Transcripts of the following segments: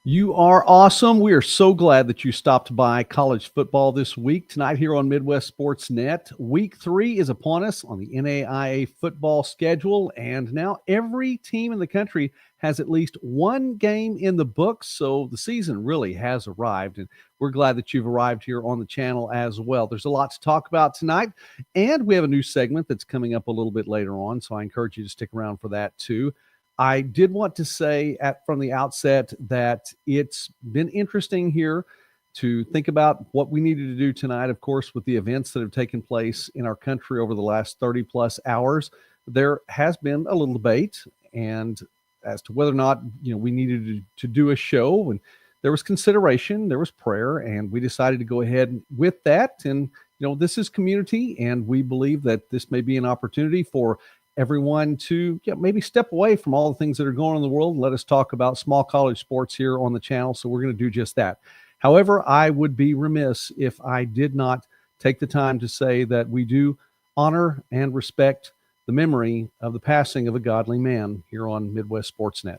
You are awesome. We are so glad that you stopped by college football this week. Tonight here on Midwest Sports Net, week 3 is upon us on the NAIA football schedule, and now every team in the country has at least one game in the books, so the season really has arrived, and we're glad that you've arrived here on the channel as well. There's a lot to talk about tonight, and we have a new segment that's coming up a little bit later on, so I encourage you to stick around for that too. I did want to say from the outset that it's been interesting here to think about what we needed to do tonight, of course, with the events that have taken place in our country over the last 30 plus hours. There has been a little debate and as to whether or not, we needed to do a show, and there was consideration, there was prayer, and we decided to go ahead with that. And, this is community, and we believe that this may be an opportunity for everyone to maybe step away from all the things that are going on in the world and let us talk about small college sports here on the channel. So we're going to do just that. However, I would be remiss if I did not take the time to say that we do honor and respect the memory of the passing of a godly man here on Midwest Sportsnet.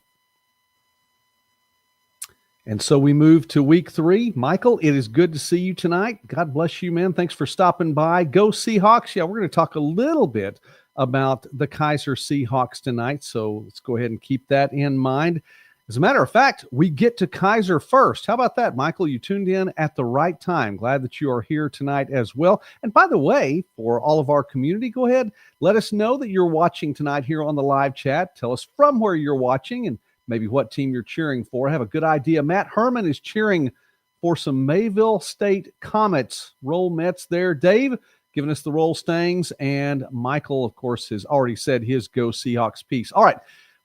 And so we move to week 3. Michael, it is good to see you tonight. God bless you, man. Thanks for stopping by. Go Seahawks. Yeah, we're going to talk a little bit about the Kaiser Seahawks tonight, so let's go ahead and keep that in mind. As a matter of fact, we get to Kaiser first. How about that, Michael? You tuned in at the right time. Glad that you are here tonight as well. And by the way, for all of our community, go ahead, let us know that you're watching tonight here on the live chat. Tell us from where you're watching and maybe what team you're cheering for. I have a good idea. Matt Herman is cheering for some Mayville State Comets. Roll Mets there. Dave, giving us the roll stangs, and Michael, of course, has already said his Go Seahawks piece. All right,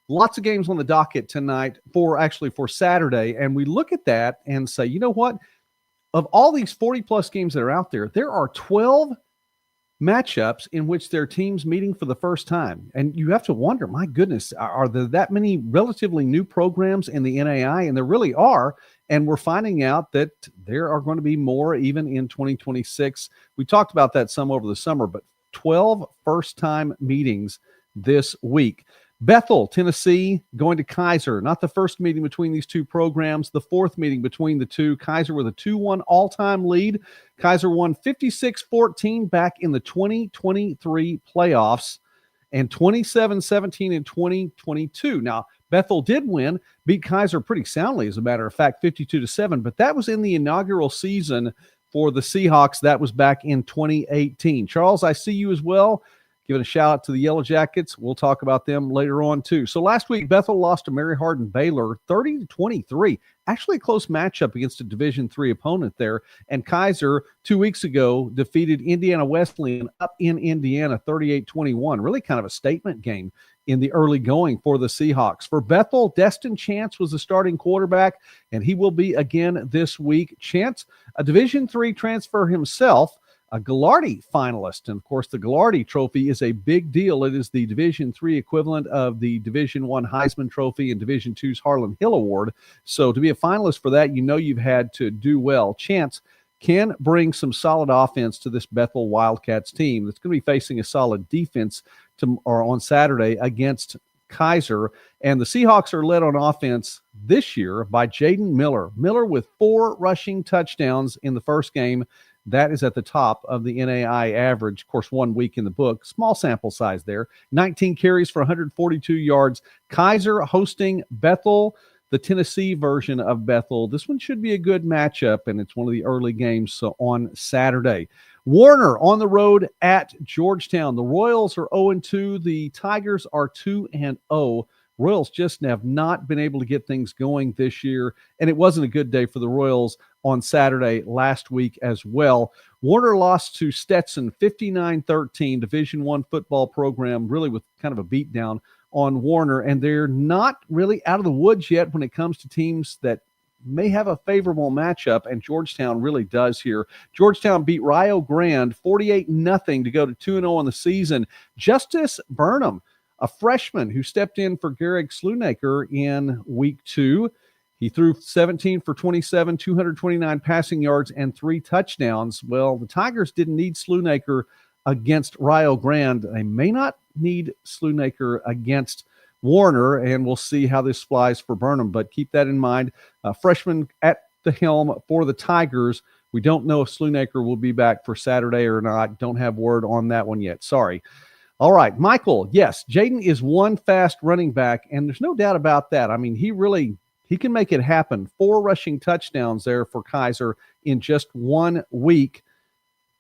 lots of games on the docket tonight for Saturday, and we look at that and say, you know what? Of all these 40-plus games that are out there, there are 12 matchups in which their teams meeting for the first time. And you have to wonder, my goodness, are there that many relatively new programs in the NAIA? And there really are. And we're finding out that there are going to be more even in 2026. We talked about that some over the summer, but 12 first-time meetings this week. Bethel, Tennessee, going to Kaiser. Not the first meeting between these two programs, the fourth meeting between the two. Kaiser with a 2-1 all-time lead. Kaiser won 56-14 back in the 2023 playoffs and 27-17 in 2022. Now, Bethel did win, beat Kaiser pretty soundly, as a matter of fact, 52-7, but that was in the inaugural season for the Seahawks. That was back in 2018. Charles, I see you as well. Giving a shout out to the Yellow Jackets. We'll talk about them later on too. So last week, Bethel lost to Mary Hardin Baylor 30-23. Actually a close matchup against a Division III opponent there. And Kaiser 2 weeks ago defeated Indiana Wesleyan up in Indiana 38-21. Really kind of a statement game in the early going for the Seahawks. For Bethel, Destin Chance was the starting quarterback, and he will be again this week. Chance, a Division III transfer himself, a Gallardi finalist. And of course, the Gallardi Trophy is a big deal. It is the Division III equivalent of the Division I Heisman Trophy and Division II's Harlan Hill Award. So to be a finalist for that, you've had to do well. Chance can bring some solid offense to this Bethel Wildcats team that's going to be facing a solid defense on Saturday against Kaiser. And the Seahawks are led on offense this year by Jaden Miller. Miller with 4 rushing touchdowns in the first game. That is at the top of the NAIA average. Of course, 1 week in the book. Small sample size there. 19 carries for 142 yards. Kaiser hosting Bethel, the Tennessee version of Bethel. This one should be a good matchup, and it's one of the early games on Saturday. Warner on the road at Georgetown. The Royals are 0-2. The Tigers are 2-0. Royals just have not been able to get things going this year, and it wasn't a good day for the Royals on Saturday last week as well. Warner lost to Stetson 59-13, Division I football program, really with kind of a beatdown on Warner, and they're not really out of the woods yet when it comes to teams that may have a favorable matchup, and Georgetown really does here. Georgetown beat Rio Grande 48-0 to go to 2-0 on the season. Justice Burnham, a freshman who stepped in for Garrick Slunaker in week 2. He threw 17 for 27, 229 passing yards, and 3 touchdowns. Well, the Tigers didn't need Slunaker against Rio Grande. They may not need Slunaker against Warner, and we'll see how this flies for Burnham. But keep that in mind. Freshman at the helm for the Tigers. We don't know if Sloonaker will be back for Saturday or not. Don't have word on that one yet. Sorry. All right, Michael, yes, Jaden is one fast running back, and there's no doubt about that. I mean, he can make it happen. 4 rushing touchdowns there for Kaiser in just 1 week.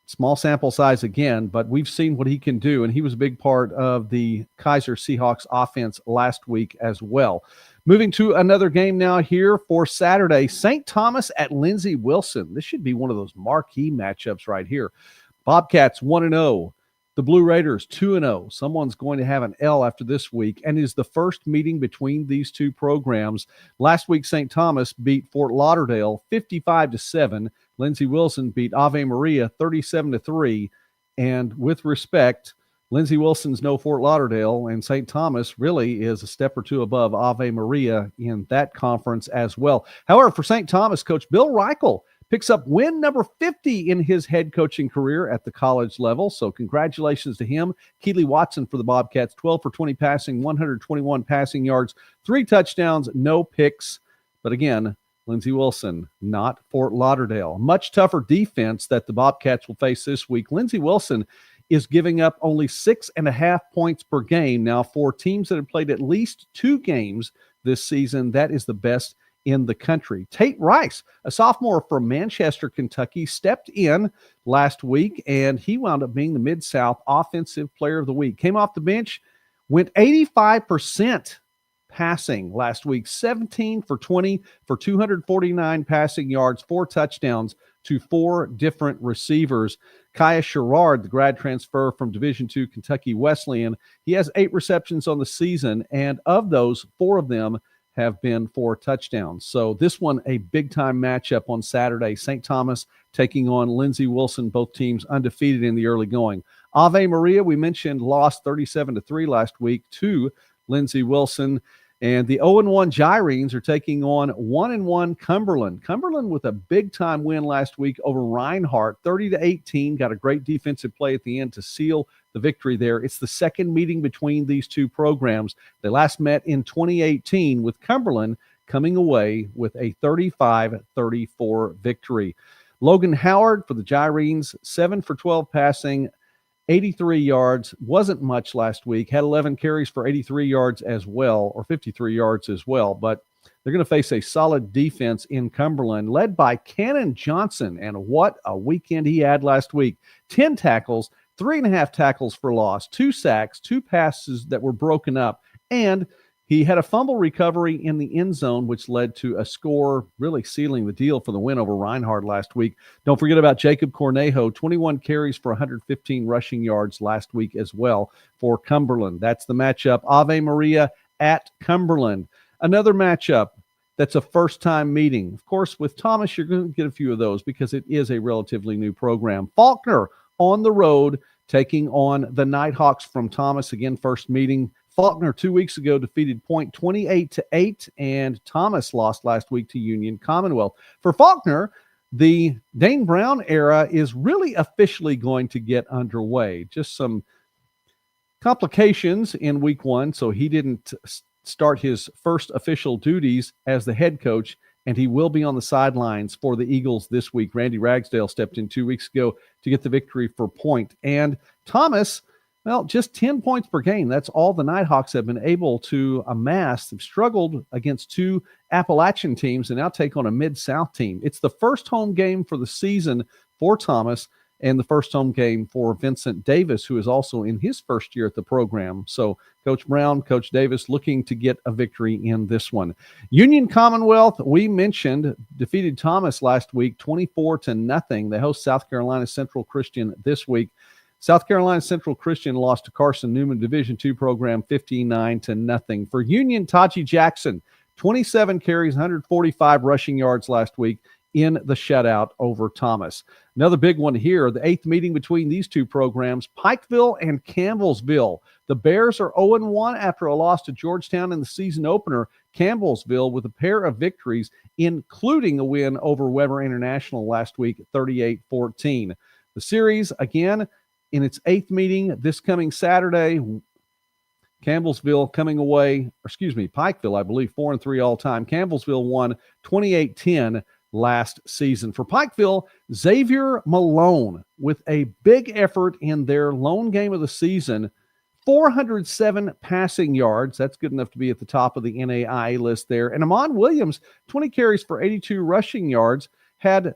Small sample size again, but we've seen what he can do, and he was a big part of the Kaiser Seahawks offense last week as well. Moving to another game now here for Saturday, St. Thomas at Lindsey Wilson. This should be one of those marquee matchups right here. Bobcats 1-0. The Blue Raiders 2-0. Someone's going to have an L after this week, and is the first meeting between these two programs. Last week, St. Thomas beat Fort Lauderdale 55-7. Lindsey Wilson beat Ave Maria 37-3. And with respect, Lindsey Wilson's no Fort Lauderdale, and St. Thomas really is a step or two above Ave Maria in that conference as well. However, for St. Thomas, Coach Bill Reichel picks up win number 50 in his head coaching career at the college level. So congratulations to him. Keely Watson for the Bobcats, 12 for 20 passing, 121 passing yards, 3 touchdowns, no picks. But again, Lindsey Wilson, not Fort Lauderdale. Much tougher defense that the Bobcats will face this week. Lindsey Wilson is giving up only 6.5 points per game. Now, for teams that have played at least 2 games this season, that is the best in the country. Tate Rice, a sophomore from Manchester, Kentucky, stepped in last week, and he wound up being the Mid-South Offensive Player of the Week. Came off the bench, went 85% passing last week, 17 for 20 for 249 passing yards, 4 touchdowns to 4 different receivers. Kaya Sherrard, the grad transfer from Division II Kentucky Wesleyan, he has 8 receptions on the season, and of those, 4 of them have been for touchdowns. So this one, a big-time matchup on Saturday. St. Thomas taking on Lindsey Wilson, both teams undefeated in the early going. Ave Maria, we mentioned, lost 37-3 last week to Lindsey Wilson. And the 0-1 Gyrenes are taking on 1-1 Cumberland. Cumberland with a big-time win last week over Reinhardt, 30-18. Got a great defensive play at the end to seal the victory there. It's the second meeting between these two programs. They last met in 2018 with Cumberland coming away with a 35-34 victory. Logan Howard for the Gyrenes, 7 for 12 passing, 83 yards, wasn't much last week, had 11 carries for 83 yards as well, or 53 yards as well, but they're going to face a solid defense in Cumberland, led by Cannon Johnson, and what a weekend he had last week. 10 tackles, 3.5 tackles for loss, 2 sacks, 2 passes that were broken up, and he had a fumble recovery in the end zone, which led to a score, really sealing the deal for the win over Reinhardt last week. Don't forget about Jacob Cornejo, 21 carries for 115 rushing yards last week as well for Cumberland. That's the matchup. Ave Maria at Cumberland. Another matchup that's a first-time meeting. Of course, with Thomas, you're going to get a few of those because it is a relatively new program. Faulkner on the road taking on the Nighthawks from Thomas. Again, first meeting. Faulkner 2 weeks ago defeated Point 28-8, and Thomas lost last week to Union Commonwealth. For Faulkner, the Dane Brown era is really officially going to get underway. Just some complications in week 1, so he didn't start his first official duties as the head coach, and he will be on the sidelines for the Eagles this week. Randy Ragsdale stepped in 2 weeks ago to get the victory for Point. And Thomas, well, just 10 points per game. That's all the Nighthawks have been able to amass. They've struggled against 2 Appalachian teams and now take on a Mid-South team. It's the first home game for the season for Thomas and the first home game for Vincent Davis, who is also in his first year at the program. So Coach Brown, Coach Davis looking to get a victory in this one. Union Commonwealth, we mentioned, defeated Thomas last week 24-0. They host South Carolina Central Christian this week. South Carolina Central Christian lost to Carson Newman Division II program 59-0. For Union, Taji Jackson, 27 carries, 145 rushing yards last week in the shutout over Thomas. Another big one here, the 8th meeting between these two programs, Pikeville and Campbellsville. The Bears are 0-1 after a loss to Georgetown in the season opener. Campbellsville with a pair of victories, including a win over Weber International last week, 38-14. The series, again, in its 8th meeting this coming Saturday, Pikeville, I believe, 4-3 all time. Campbellsville won 28-10 last season. For Pikeville, Xavier Malone with a big effort in their lone game of the season, 407 passing yards. That's good enough to be at the top of the NAIA list there. And McWilliams, 20 carries for 82 rushing yards, had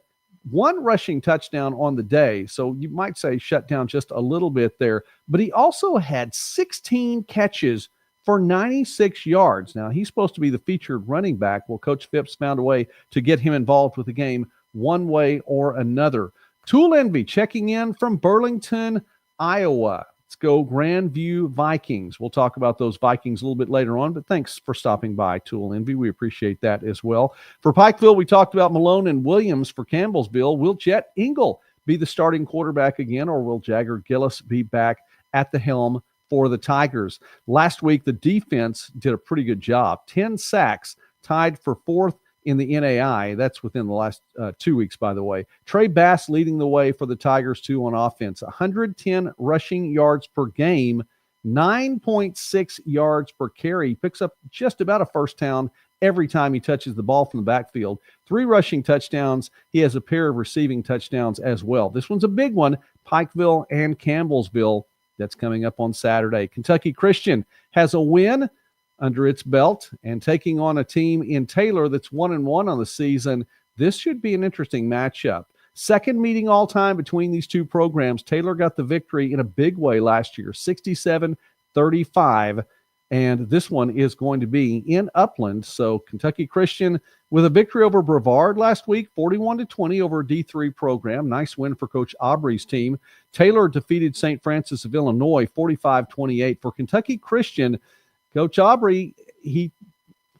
one rushing touchdown on the day. So you might say shut down just a little bit there. But he also had 16 catches for 96 yards. Now, he's supposed to be the featured running back. Well, Coach Phipps found a way to get him involved with the game one way or another. Tool Envy checking in from Burlington, Iowa. Let's go Grandview Vikings. We'll talk about those Vikings a little bit later on, but thanks for stopping by, Tool Envy. We appreciate that as well. For Pikeville, we talked about Malone and Williams. For Campbellsville, will Jet Engel be the starting quarterback again, or will Jagger Gillis be back at the helm for the Tigers? Last week, the defense did a pretty good job. 10 sacks, tied for fourth in the NAIA. That's within the last 2 weeks, by the way. Trey Bass leading the way for the Tigers, too, on offense. 110 rushing yards per game, 9.6 yards per carry. He picks up just about a first down every time he touches the ball from the backfield. 3 rushing touchdowns. He has a pair of receiving touchdowns as well. This one's a big one, Pikeville and Campbellsville. That's coming up on Saturday. Kentucky Christian has a win under its belt and taking on a team in Taylor that's 1-1 on the season. This should be an interesting matchup. Second meeting all time between these two programs. Taylor got the victory in a big way last year, 67-35. And this one is going to be in Upland. So Kentucky Christian with a victory over Brevard last week, 41-20 over a D3 program. Nice win for Coach Aubrey's team. Taylor defeated St. Francis of Illinois, 45-28. For Kentucky Christian, Coach Aubrey, he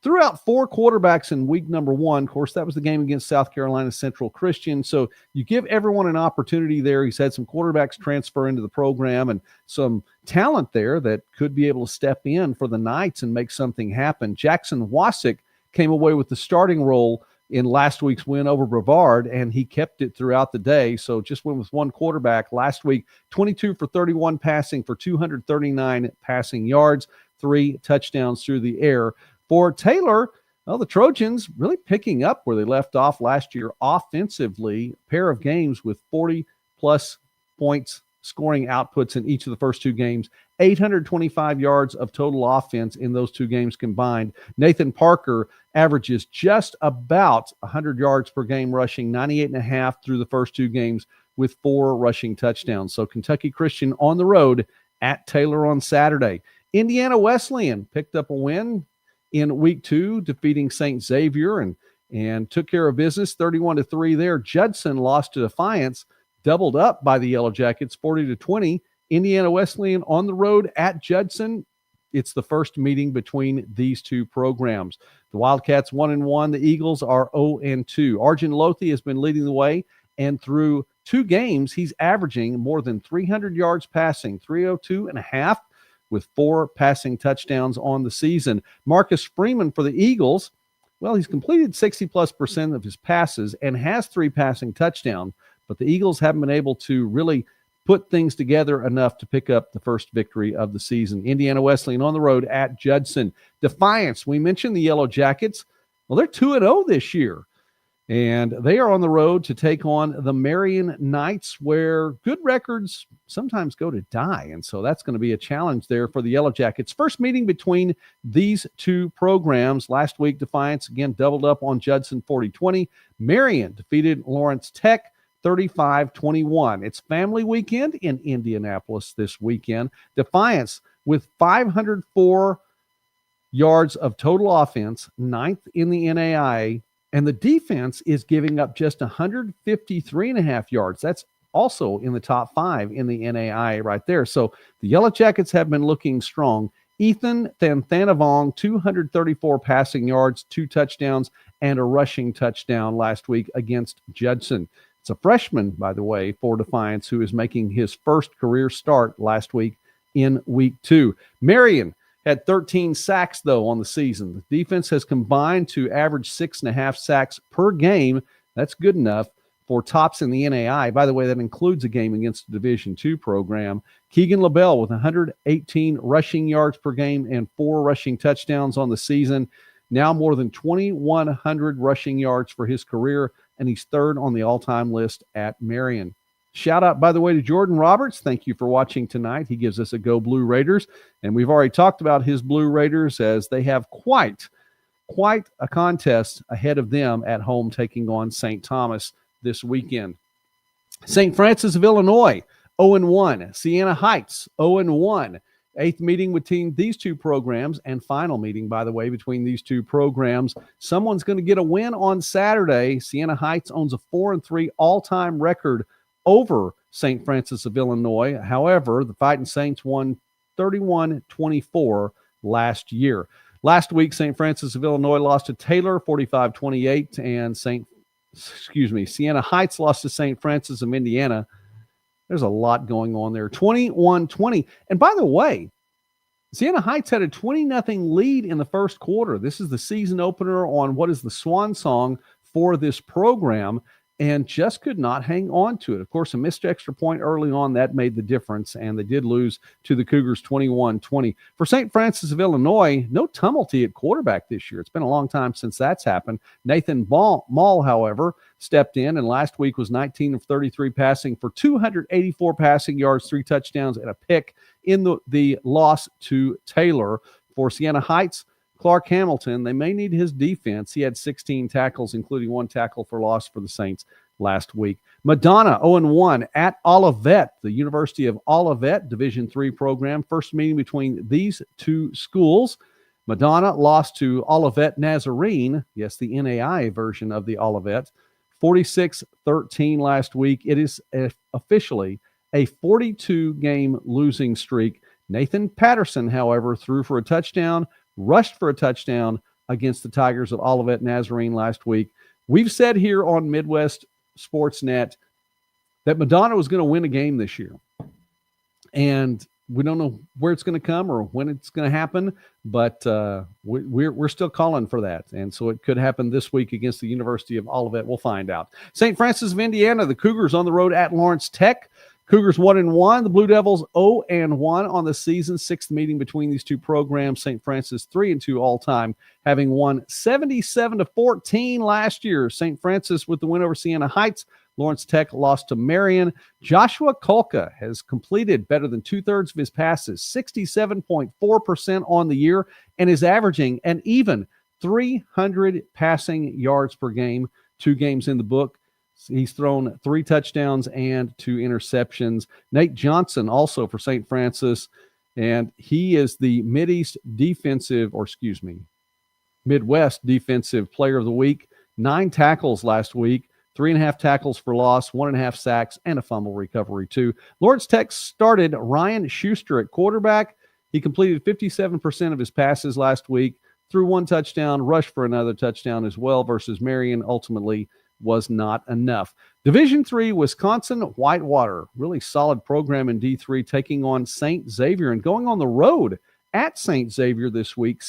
threw out 4 quarterbacks in week number 1. Of course, that was the game against South Carolina Central Christian. So you give everyone an opportunity there. He's had some quarterbacks transfer into the program and some talent there that could be able to step in for the Knights and make something happen. Jackson Wasick came away with the starting role in last week's win over Brevard, and he kept it throughout the day. So just went with one quarterback last week, 22 for 31 passing for 239 passing yards. 3 touchdowns through the air. For Taylor, well, the Trojans really picking up where they left off last year offensively. A pair of games with 40-plus points scoring outputs in each of the first 2 games. 825 yards of total offense in those 2 games combined. Nathan Parker averages just about 100 yards per game rushing, 98.5 through the first 2 games with 4 rushing touchdowns. So Kentucky Christian on the road at Taylor on Saturday. Indiana Wesleyan picked up a win in week 2, defeating St. Xavier and took care of business, 31-3 there. Judson lost to Defiance, doubled up by the Yellow Jackets, 40-20. Indiana Wesleyan on the road at Judson. It's the first meeting between these two programs. The Wildcats 1-1. The Eagles are 0-2. Arjun Lothi has been leading the way, and through 2 games, he's averaging more than 300 yards passing, 302.5. with 4 passing touchdowns on the season. Marcus Freeman for the Eagles, well, he's completed 60+% of his passes and has 3 passing touchdowns, but the Eagles haven't been able to really put things together enough to pick up the first victory of the season. Indiana Wesleyan on the road at Judson. Defiance, we mentioned the Yellow Jackets. Well, they're 2-0 this year. And they are on the road to take on the Marion Knights, where good records sometimes go to die. And so that's going to be a challenge there for the Yellow Jackets. First meeting between these 2 programs. Last week, Defiance, again, doubled up on Judson 40-20. Marion defeated Lawrence Tech 35-21. It's family weekend in Indianapolis this weekend. Defiance with 504 yards of total offense, 9th in the NAIA. And the defense is giving up just 153.5 yards. That's also in the top 5 in the NAIA right there. So the Yellow Jackets have been looking strong. Ethan Thanthanavong, 234 passing yards, 2 touchdowns, and a rushing touchdown last week against Judson. It's a freshman, by the way, for Defiance, who is making his first career start last week in week 2. Marion had 13 sacks, though, on the season. The defense has combined to average 6.5 sacks per game. That's good enough. for tops in the NAIA. By the way, that includes a game against the Division II program. Keegan LaBelle with 118 rushing yards per game and 4 rushing touchdowns on the season. Now more than 2,100 rushing yards for his career, and he's third on the all-time list at Marion. Shout out, by the way, to Jordan Roberts. Thank you for watching tonight. He gives us a Go Blue Raiders, and we've already talked about his Blue Raiders as they have quite a contest ahead of them at home taking on St. Thomas this weekend. St. Francis of Illinois, 0-1. Siena Heights, 0-1. Eighth meeting between these two programs and final meeting, by the way, between these two programs. Someone's going to get a win on Saturday. Siena Heights owns a 4-3 all-time record over St. Francis of Illinois. However, the Fighting Saints won 31-24 last year. Last week, St. Francis of Illinois lost to Taylor 45-28, and Siena Heights lost to St. Francis of Indiana. There's a lot going on there. 21-20. And by the way, Siena Heights had a 20-0 lead in the first quarter. This is the season opener on what is the swan song for this program, and just could not hang on to it. Of course, a missed extra point early on, that made the difference, and they did lose to the Cougars 21-20. For St. Francis of Illinois, no Tumulty at quarterback this year. It's been a long time since that's happened. Nathan Mall, however, stepped in, and last week was 19 of 33 passing for 284 passing yards, 3 touchdowns, and a pick in the loss to Taylor. For Siena Heights, Clark Hamilton, they may need his defense. He had 16 tackles, including 1 tackle for loss for the Saints last week. Madonna, 0-1 at Olivet, the University of Olivet, Division III program. First meeting between these two schools. Madonna lost to Olivet Nazarene, yes, the NAIA version of the Olivet, 46-13 last week. It is officially a 42-game losing streak. Nathan Patterson, however, threw for a touchdown, rushed for a touchdown against the Tigers of Olivet Nazarene last week. We've said here on Midwest Sportsnet that Madonna was going to win a game this year. And we don't know where it's going to come or when it's going to happen, but we're still calling for that. And so it could happen this week against the University of Olivet. We'll find out. St. Francis of Indiana, the Cougars on the road at Lawrence Tech. Cougars 1-1. The Blue Devils 0-1 on the season. 6th meeting between these two programs. St. Francis 3-2 all-time, having won 77-14 last year. St. Francis with the win over Siena Heights. Lawrence Tech lost to Marion. Joshua Kolka has completed better than 2/3 of his passes, 67.4% on the year, and is averaging an even 300 passing yards per game. 2 games in the book. He's thrown 3 touchdowns and 2 interceptions. Nate Johnson also for St. Francis, and he is the Midwest Defensive Player of the Week. 9 tackles last week, 3.5 tackles for loss, 1.5 sacks, and a fumble recovery too. Lawrence Tech started Ryan Schuster at quarterback. He completed 57% of his passes last week, threw 1 touchdown, rushed for another touchdown as well versus Marion. Ultimately was not enough. Division III, Wisconsin Whitewater, really solid program in D3, taking on St. Xavier and going on the road at St. Xavier this week.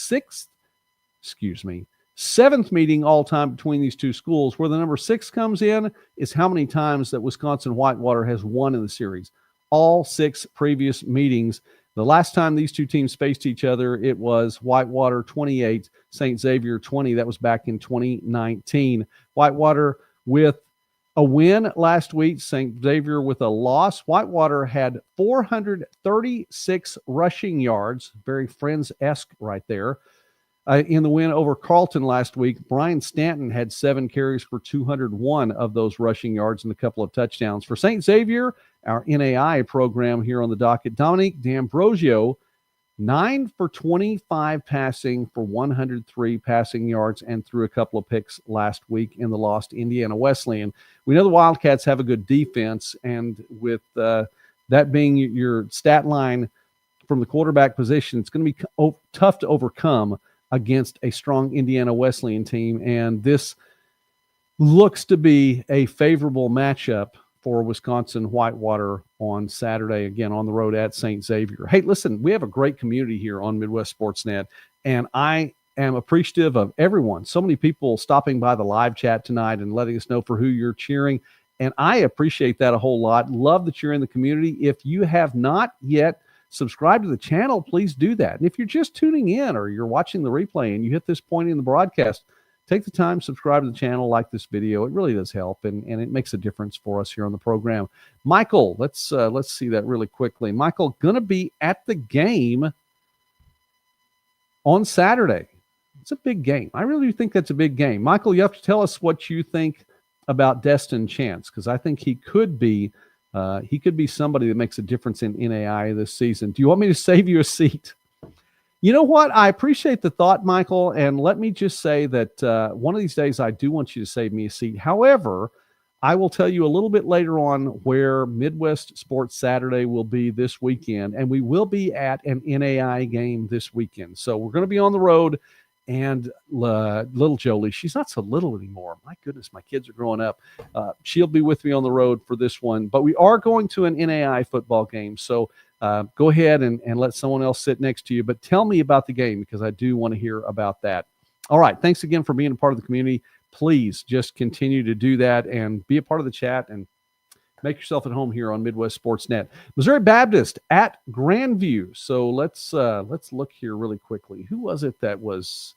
7th meeting all-time between these two schools. Where the number 6 comes in is how many times that Wisconsin Whitewater has won in the series. All 6 previous meetings. The last time these two teams faced each other, it was Whitewater 28, St. Xavier 20. That was back in 2019. Whitewater with a win last week, St. Xavier with a loss. Whitewater had 436 rushing yards, very Friends-esque right there, in the win over Carleton last week. Brian Stanton had 7 carries for 201 of those rushing yards and a couple of touchdowns. For St. Xavier, our NAIA program here on the docket, Dominique D'Ambrosio, 9 for 25 passing for 103 passing yards and threw a couple of picks last week in the loss to Indiana Wesleyan. We know the Wildcats have a good defense, and with that being your stat line from the quarterback position, it's going to be tough to overcome against a strong Indiana Wesleyan team, and this looks to be a favorable matchup for Wisconsin Whitewater on Saturday, again, on the road at St. Xavier. Hey, listen, we have a great community here on Midwest Sportsnet, and I am appreciative of everyone. So many people stopping by the live chat tonight and letting us know for who you're cheering. And I appreciate that a whole lot. Love that you're in the community. If you have not yet subscribed to the channel, please do that. And if you're just tuning in or you're watching the replay and you hit this point in the broadcast, take the time, subscribe to the channel, like this video. It really does help, and it makes a difference for us here on the program. Michael, let's see that really quickly. Michael, going to be at the game on Saturday. It's a big game. I really think that's a big game. Michael, you have to tell us what you think about Destin Chance, because I think he could be somebody that makes a difference in NAIA this season. Do you want me to save you a seat? You know what? I appreciate the thought, Michael, and let me just say that one of these days I do want you to save me a seat. However, I will tell you a little bit later on where Midwest Sports Saturday will be this weekend, and we will be at an NAIA game this weekend. So we're going to be on the road, and little Jolie, she's not so little anymore. My goodness, my kids are growing up. She'll be with me on the road for this one, but we are going to an NAIA football game. So go ahead and let someone else sit next to you, but tell me about the game because I do want to hear about that. All right. Thanks again for being a part of the community. Please just continue to do that and be a part of the chat and make yourself at home here on Midwest Sports Net. Missouri Baptist at Grandview. So let's look here really quickly. Who was it that was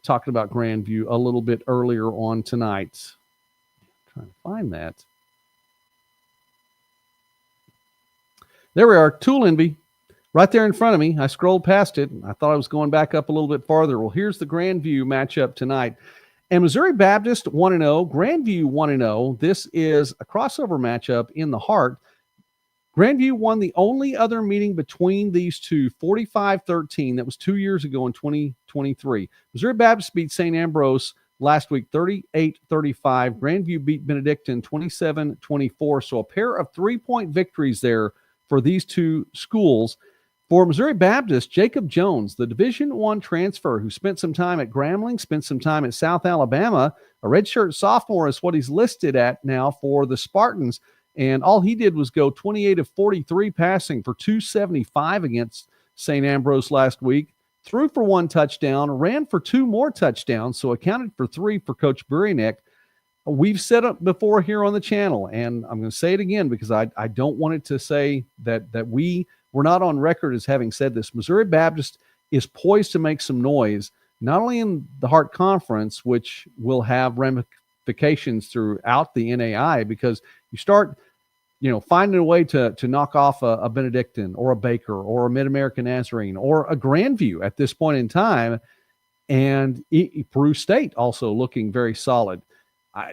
talking about Grandview a little bit earlier on tonight? I'm trying to find that. There we are, Toolenby, right there in front of me. I scrolled past it. I thought I was going back up a little bit farther. Well, here's the Grandview matchup tonight. And Missouri Baptist 1-0, Grandview 1-0. This is a crossover matchup in the heart. Grandview won the only other meeting between these two, 45-13. That was 2 years ago in 2023. Missouri Baptist beat St. Ambrose last week, 38-35. Grandview beat Benedictine 27-24. So a pair of 3-point victories there for these two schools. For Missouri Baptist, Jacob Jones, the Division I transfer who spent some time at Grambling, spent some time at South Alabama, a redshirt sophomore is what he's listed at now for the Spartans. And all he did was go 28 of 43 passing for 275 against St. Ambrose last week, threw for 1 touchdown, ran for 2 more touchdowns, so accounted for 3 for Coach Burinek. We've said it before here on the channel, and I'm going to say it again because I don't want it to say that we're not on record as having said this. Missouri Baptist is poised to make some noise, not only in the Hart Conference, which will have ramifications throughout the NAIA, because you start, finding a way to knock off a Benedictine or a Baker or a Mid-American Nazarene or a Grandview at this point in time, and Peru State also looking very solid.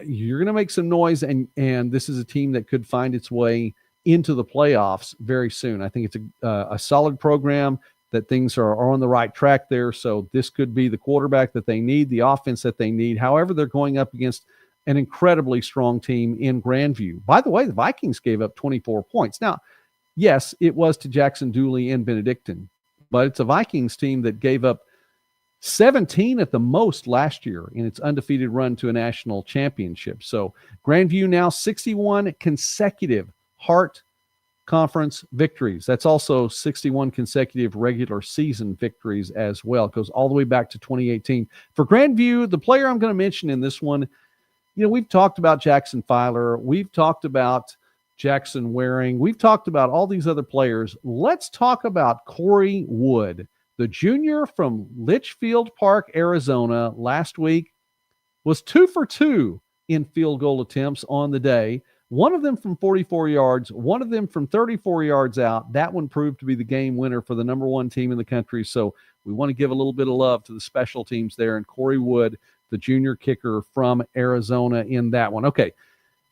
You're going to make some noise, and this is a team that could find its way into the playoffs very soon. I think it's a solid program, that things are on the right track there. So this could be the quarterback that they need, the offense that they need. However, they're going up against an incredibly strong team in Grandview. By the way, the Vikings gave up 24 points. Now, yes, it was to Jackson Dooley and Benedictine, but it's a Vikings team that gave up 17 at the most last year in its undefeated run to a national championship. So Grandview now 61 consecutive Hart Conference victories. That's also 61 consecutive regular season victories as well. It goes all the way back to 2018. For Grandview, the player I'm going to mention in this one, we've talked about Jackson Filer. We've talked about Jackson Waring. We've talked about all these other players. Let's talk about Corey Wood. The junior from Litchfield Park, Arizona, last week was 2 for 2 in field goal attempts on the day. One of them from 44 yards, one of them from 34 yards out. That one proved to be the game winner for the number 1 team in the country. So we want to give a little bit of love to the special teams there. And Corey Wood, the junior kicker from Arizona, in that one. Okay,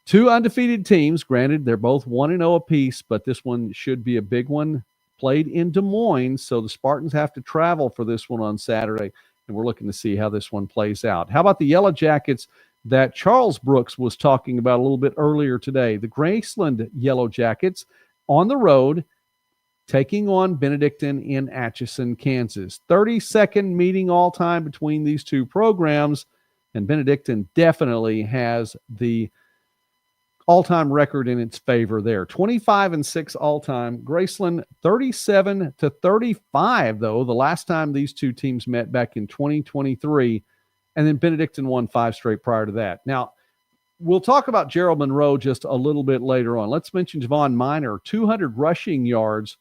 2 undefeated teams. Granted, they're both 1-0 apiece, but this one should be a big one. Played in Des Moines, so the Spartans have to travel for this one on Saturday, and we're looking to see how this one plays out. How about the Yellow Jackets that Charles Brooks was talking about a little bit earlier today? The Graceland Yellow Jackets on the road, taking on Benedictine in Atchison, Kansas. 32nd meeting all-time between these two programs, and Benedictine definitely has the all-time record in its favor there. 25-6 all-time. Graceland 37-35, though, the last time these two teams met back in 2023. And then Benedictine won 5 straight prior to that. Now, we'll talk about Gerald Monroe just a little bit later on. Let's mention Javon Minor, 200 rushing yards.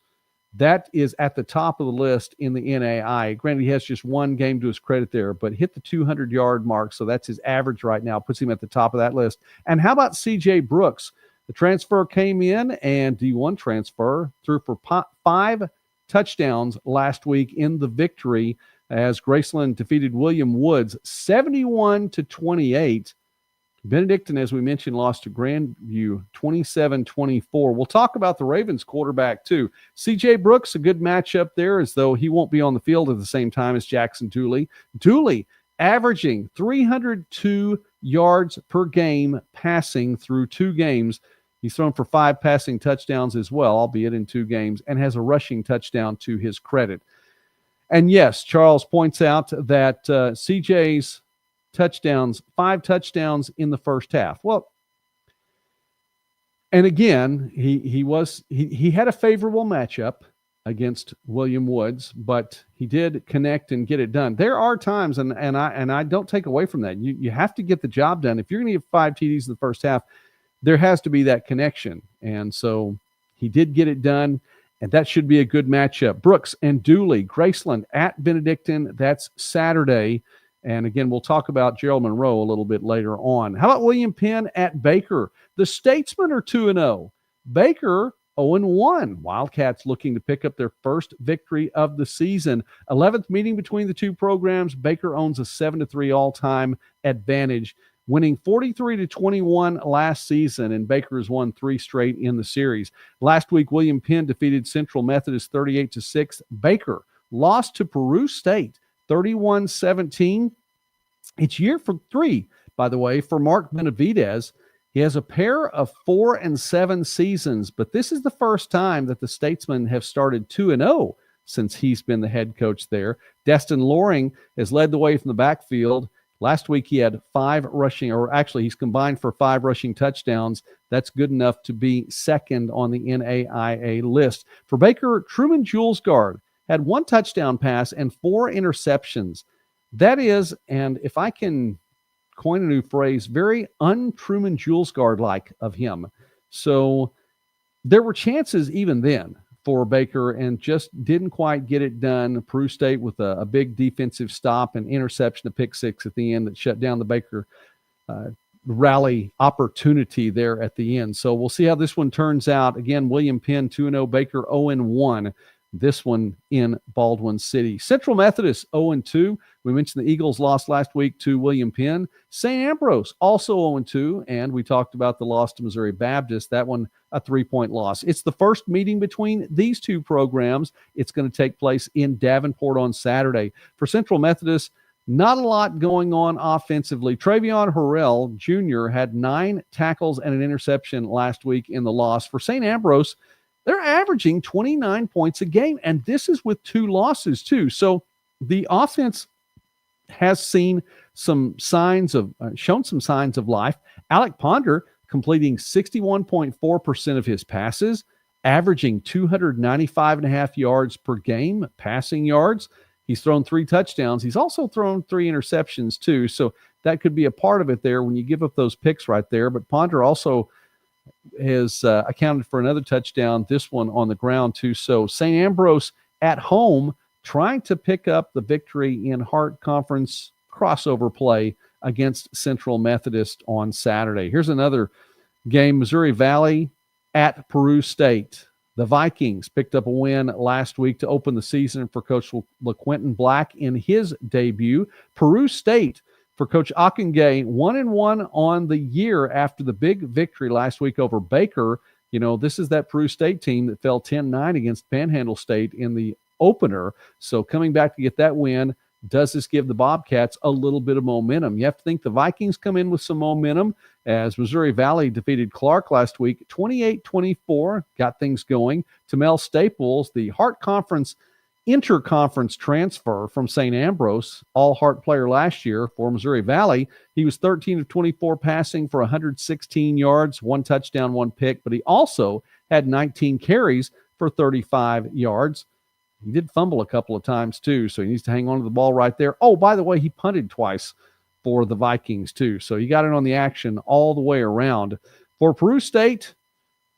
That is at the top of the list in the NAIA. Granted, he has just one game to his credit there, but hit the 200-yard mark, so that's his average right now, puts him at the top of that list. And how about C.J. Brooks? The transfer came in, and D1 transfer, threw for 5 touchdowns last week in the victory as Graceland defeated William Woods 71-28. Benedictine, as we mentioned, lost to Grandview 27-24. We'll talk about the Ravens quarterback, too. C.J. Brooks, a good matchup there, as though he won't be on the field at the same time as Jackson Dooley. Dooley averaging 302 yards per game passing through 2 games. He's thrown for 5 passing touchdowns as well, albeit in 2 games, and has a rushing touchdown to his credit. And yes, Charles points out that CJ's touchdowns, 5 touchdowns in the first half. Well, and again, he had a favorable matchup against William Woods, but he did connect and get it done. There are times, and I don't take away from that. You have to get the job done. If you're going to get 5 TDs in the first half, there has to be that connection. And so he did get it done, and that should be a good matchup. Brooks and Dooley, Graceland at Benedictine. That's Saturday. And again, we'll talk about Gerald Monroe a little bit later on. How about William Penn at Baker? The Statesmen are 2-0. Baker 0-1. Wildcats looking to pick up their first victory of the season. 11th meeting between the two programs. Baker owns a 7-3 all-time advantage, winning 43-21 last season, and Baker has won 3 straight in the series. Last week, William Penn defeated Central Methodist 38-6. Baker lost to Peru State 31-17. It's year for 3, by the way, for Mark Benavidez. He has a pair of 4-7 seasons, but this is the first time that the Statesmen have started 2-0 since he's been the head coach there. Destin Loring has led the way from the backfield. Last week he had 5 rushing, or actually he's combined for 5 rushing touchdowns. That's good enough to be second on the NAIA list. For Baker, Truman Julesgaard had 1 touchdown pass and 4 interceptions. That is, and if I can coin a new phrase, very un-Truman Julesgaard-like of him. So there were chances even then for Baker and just didn't quite get it done. Peru State with a big defensive stop and interception, a pick 6 at the end that shut down the Baker rally opportunity there at the end. So we'll see how this one turns out. Again, William Penn 2-0, Baker 0-1. This one in Baldwin City. Central Methodist 0-2. We mentioned the Eagles lost last week to William Penn. St. Ambrose also 0-2, and we talked about the loss to Missouri Baptist. That one a 3-point loss. It's the first meeting between these two programs. It's going to take place in Davenport on Saturday. For Central Methodist, not a lot going on offensively. Travion Harrell Jr. had 9 tackles and an interception last week in the loss. For St. Ambrose, they're averaging 29 points a game, and this is with 2 losses too. So the offense has seen some signs of, shown some signs of life. Alec Ponder completing 61.4% of his passes, averaging 295.5 yards per game, passing yards. He's thrown 3 touchdowns. He's also thrown 3 interceptions too. So that could be a part of it there when you give up those picks right there. But Ponder also has accounted for another touchdown, this one on the ground too. So St. Ambrose at home trying to pick up the victory in Hart Conference crossover play against Central Methodist on Saturday. Here's another game, Missouri Valley at Peru State. The Vikings picked up a win last week to open the season for Coach LaQuentin Black in his debut. Peru State for Coach Akingay, 1-1 on the year after the big victory last week over Baker. You know, this is that Peru State team that fell 10-9 against Panhandle State in the opener. So coming back to get that win, does this give the Bobcats a little bit of momentum? You have to think the Vikings come in with some momentum as Missouri Valley defeated Clark last week, 28-24, got things going. Tamel Staples, the Hart Conference interconference transfer from St. Ambrose, all-Hart player last year for Missouri Valley. He was 13 of 24 passing for 116 yards, 1 touchdown, 1 pick, but he also had 19 carries for 35 yards. He did fumble a couple of times too, so he needs to hang on to the ball right there. Oh, by the way, he punted twice for the Vikings too. So you got it on the action all the way around. For Peru State,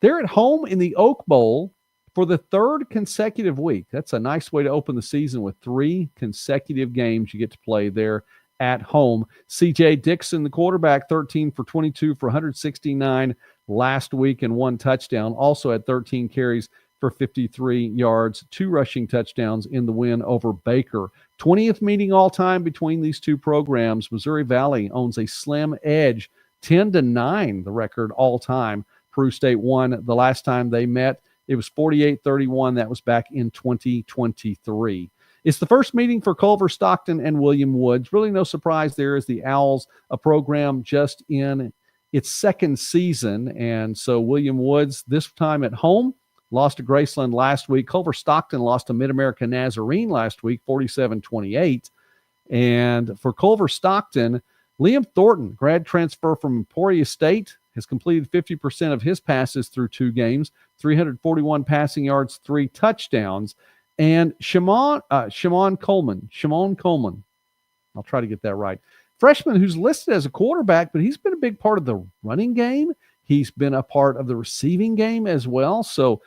they're at home in the Oak Bowl for the third consecutive week. That's a nice way to open the season with 3 consecutive games you get to play there at home. C.J. Dixon, the quarterback, 13 for 22 for 169 last week and 1 touchdown. Also had 13 carries for 53 yards, 2 rushing touchdowns in the win over Baker. 20th meeting all-time between these two programs. Missouri Valley owns a slim edge, 10-9, the record all-time. Peru State won the last time they met. It was 48-31. That was back in 2023. It's the first meeting for Culver Stockton and William Woods. Really no surprise there, as the Owls, a program just in its second season. And so William Woods, this time at home, lost to Graceland last week. Culver Stockton lost to Mid-America Nazarene last week, 47-28. And for Culver Stockton, Liam Thornton, grad transfer from Emporia State, has completed 50% of his passes through 2 games, 341 passing yards, 3 touchdowns. And Shimon Coleman, I'll try to get that right, freshman who's listed as a quarterback, but he's been a big part of the running game. He's been a part of the receiving game as well. So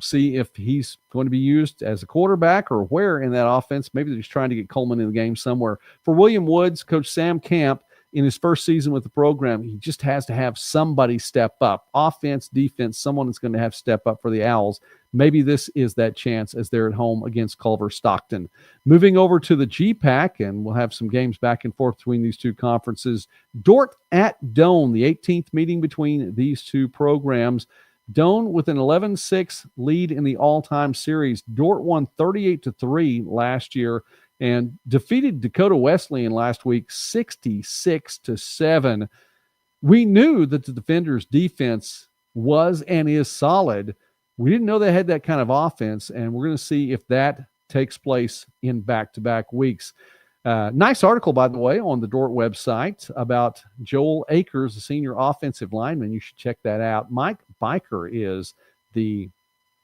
see if he's going to be used as a quarterback or where in that offense. Maybe they're just trying to get Coleman in the game somewhere. For William Woods, Coach Sam Camp, in his first season with the program, he just has to have somebody step up. Offense, defense, someone that's going to have to step up for the Owls. Maybe this is that chance as they're at home against Culver Stockton. Moving over to the GPAC, and we'll have some games back and forth between these two conferences. Dordt at Doane, the 18th meeting between these two programs. Doane with an 11-6 lead in the all-time series. Dordt won 38-3 last year and defeated Dakota Wesleyan last week 66-7. We knew that the Defenders' defense was and is solid. We didn't know they had that kind of offense, and we're going to see if that takes place in back-to-back weeks. Nice article, by the way, on the Dordt website about Joel Akers, the senior offensive lineman. You should check that out. Mike Biker is the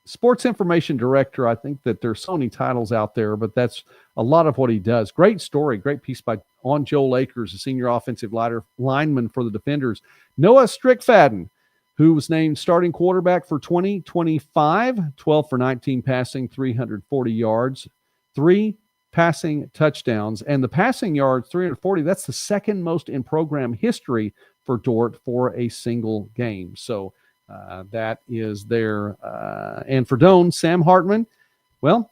sports information director. I think that there's so many titles out there, but that's a lot of what he does. Great story, great piece on Joel Akers, the senior offensive lineman for the Defenders. Noah Strickfaden, who was named starting quarterback for 2025, 12 for 19 passing, 340 yards, 3 passing touchdowns, and the passing yards, 340, that's the second most in program history for Dordt for a single game. So that is there. And for Doane, Sam Hartman, well,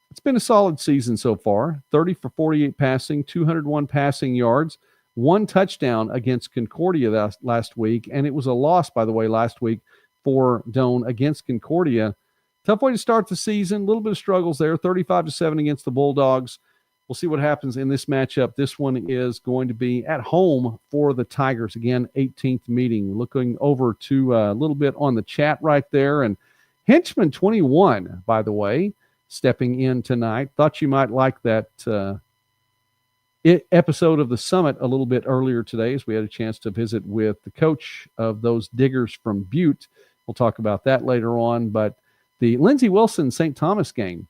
it's been a solid season so far. 30 for 48 passing, 201 passing yards, 1 touchdown against Concordia last week. And it was a loss, by the way, last week for Doane against Concordia. Tough way to start the season. A little bit of struggles there. 35-7 against the Bulldogs. We'll see what happens in this matchup. This one is going to be at home for the Tigers. Again, 18th meeting. Looking over to a little bit on the chat right there. And Henchman 21, by the way, stepping in tonight. Thought you might like that episode of the Summit a little bit earlier today, as we had a chance to visit with the coach of those Diggers from Butte. We'll talk about that later on. But the Lindsey Wilson St. Thomas game.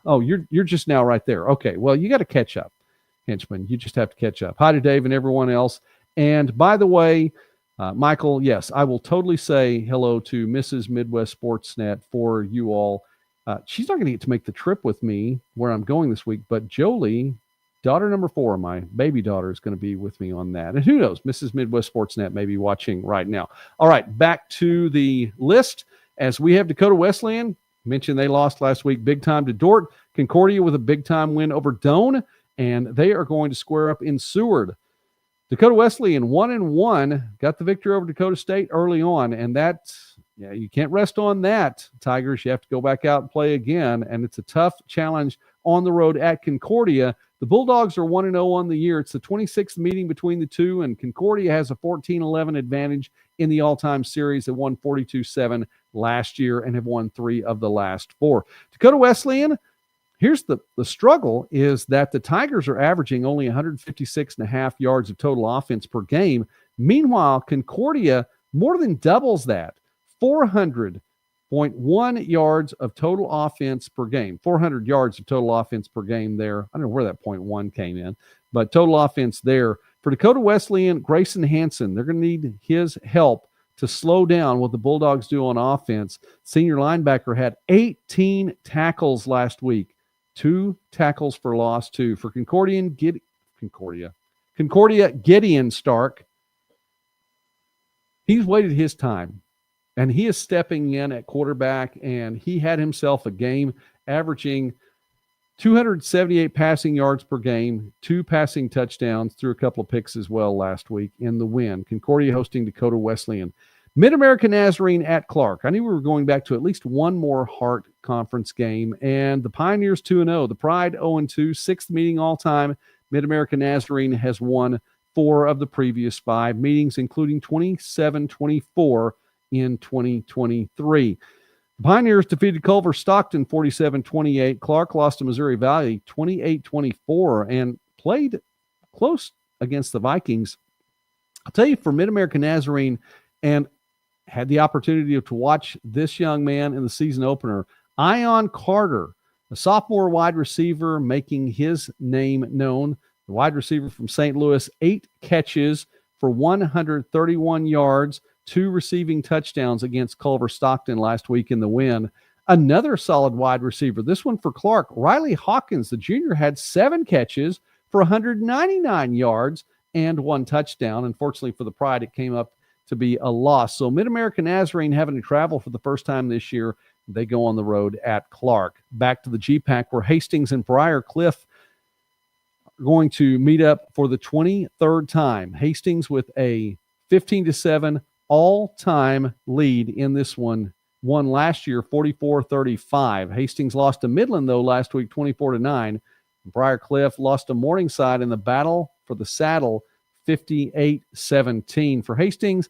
Oh, you're just now right there. Okay, well, you got to catch up, Henchman. You just have to catch up. Hi to Dave and everyone else. And by the way, Michael, yes, I will totally say hello to Mrs. Midwest Sportsnet for you all. She's not going to get to make the trip with me where I'm going this week, but Jolie, daughter number 4, my baby daughter, is going to be with me on that. And who knows, Mrs. Midwest Sportsnet may be watching right now. All right, back to the list. As we have Dakota Wesleyan, mentioned they lost last week big time to Dordt. Concordia with a big time win over Doane, and they are going to square up in Seward. Dakota Wesleyan 1-1, got the victory over Dakota State early on, and you can't rest on that, Tigers. You have to go back out and play again, and it's a tough challenge on the road at Concordia. The Bulldogs are 1-0 on the year. It's the 26th meeting between the two, and Concordia has a 14-11 advantage in the all-time series. They won 42-7 last year and have won 3 of the last 4. Dakota Wesleyan, here's the struggle, is that the Tigers are averaging only 156.5 yards of total offense per game. Meanwhile, Concordia more than doubles that, 400.1 yards of total offense per game. 400 yards of total offense per game there. I don't know where that 0.1 came in, but total offense there. For Dakota Wesleyan, Grayson Hanson, they're going to need his help to slow down what the Bulldogs do on offense. Senior linebacker had 18 tackles last week, 2 tackles for loss, 2. For Concordia Gideon Stark, he's waited his time, and he is stepping in at quarterback, and he had himself a game averaging 278 passing yards per game, 2 passing touchdowns, threw a couple of picks as well last week in the win. Concordia hosting Dakota Wesleyan. Mid-America Nazarene at Clark. I knew we were going back to at least one more Hart Conference game, and the Pioneers 2-0. The Pride 0-2, 6th meeting all-time. Mid-America Nazarene has won 4 of the previous 5 meetings, including 27-24 in 2023. Pioneers defeated Culver Stockton 47-28. Clark lost to Missouri Valley 28-24 and played close against the Vikings. I'll tell you, for Mid-America Nazarene, and had the opportunity to watch this young man in the season opener, Ion Carter, a sophomore wide receiver making his name known. The wide receiver from St. Louis, 8 catches for 131 yards, 2 receiving touchdowns against Culver Stockton last week in the win. Another solid wide receiver, this one for Clark, Riley Hawkins, the junior, had 7 catches for 199 yards and 1 touchdown. Unfortunately for the Pride, it came up to be a loss. So Mid-America Nazarene having to travel for the first time this year. They go on the road at Clark. Back to the GPAC, where Hastings and Briar Cliff are going to meet up for the 23rd time. Hastings with a 15-7 all-time lead in this one. Won last year 44-35. Hastings lost to Midland, though, last week 24-9. Briar Cliff lost to Morningside in the battle for the saddle 58-17. For Hastings,